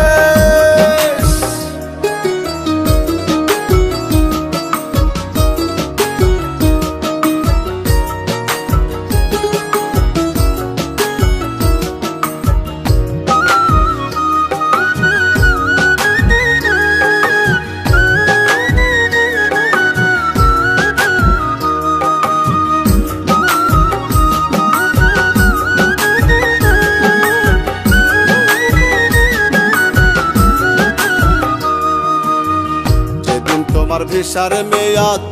তোমার ভিসার মেয়াদ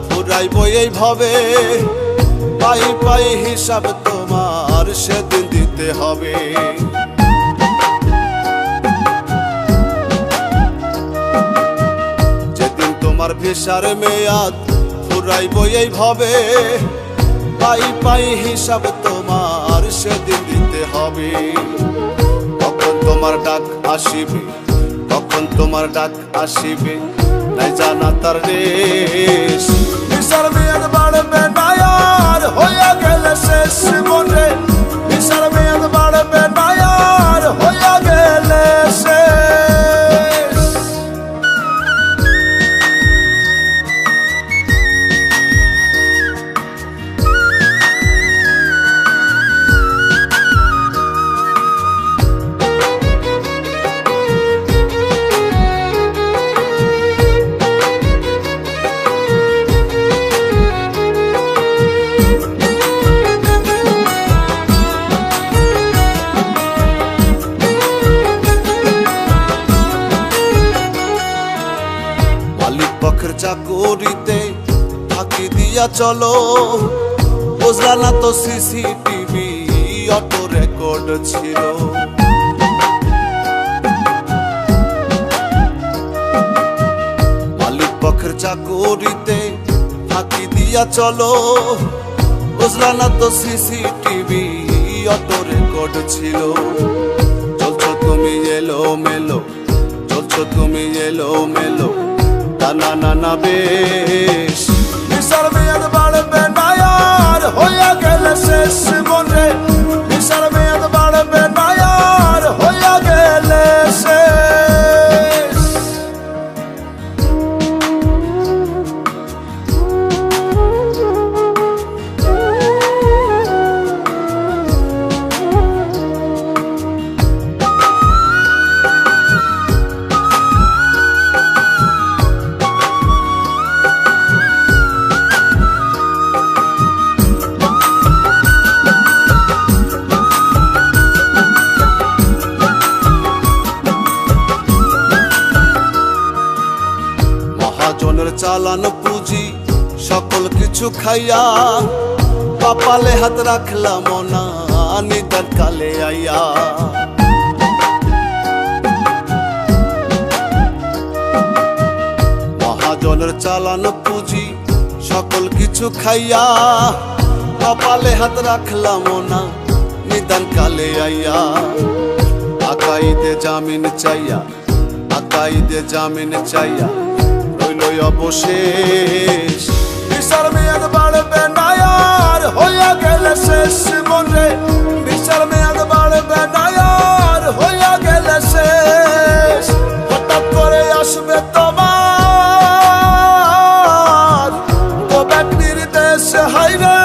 ফুরাইব এইভাবে, পাই পাই হিসাব তোমার সেদিন দিতে হবে। যেদিন তোমার ভিসার মেয়াদ ফুরাইব এইভাবে, পাই পাই হিসাব তোমার সেদিন দিতে হবে। তখন তোমার ডাক আসিবে, তখন তোমার ডাক আসিবে, নাই জানা তার দেশ। নেশার মেয়াদ বাড়বে না আর হইয়া গেলে শেষ মনে, নেশার মেয়াদ বাড়বে না আর হইয়া গেলে শেষ। পক্ষের চাকুরিতে ফাঁকি দিয়া চলো, বুঝলা না তো সিসিটিভি অটো রেকর্ড ছিল। মালিক পক্ষের চাকুরিতে ফাঁকি দিয়া চলো, বুঝলা না তো সিসিটিভি অটো রেকর্ড ছিল। চলছো তুমি এলো মেলো, চলছো তুমি এলো মেলো, না না না বেশ। নেশার মেয়াদ বাড়বে না আর হইয়া গেলে শেষ মনে, নেশার মেয়াদ বাড়বে না আর হইয়া গেলে শেষ। মহাজনের চালানো পুঁজি সকল কিছু খাইয়া, কপালে হাত রাখলাম না নিদান কালে আইয়া। মহাজনের চালানো পুঁজি সকল কিছু খাইয়া, কপালে হাত রাখলাম না নিদান কালে আইয়া। আকাইদে জামিন চাইয়া, আকাইদে জামিন চাইয়া রইল অবশেষ। নেশার মেয়াদ বাড়বে না আর হইয়া গেলে শেষ মনে, নেশার মেয়াদ বাড়বে না আর হইয়া গেলে শেষ। হঠাৎ করে আসবে তোমার গো ব্যাক নির্দেশ, হাইরে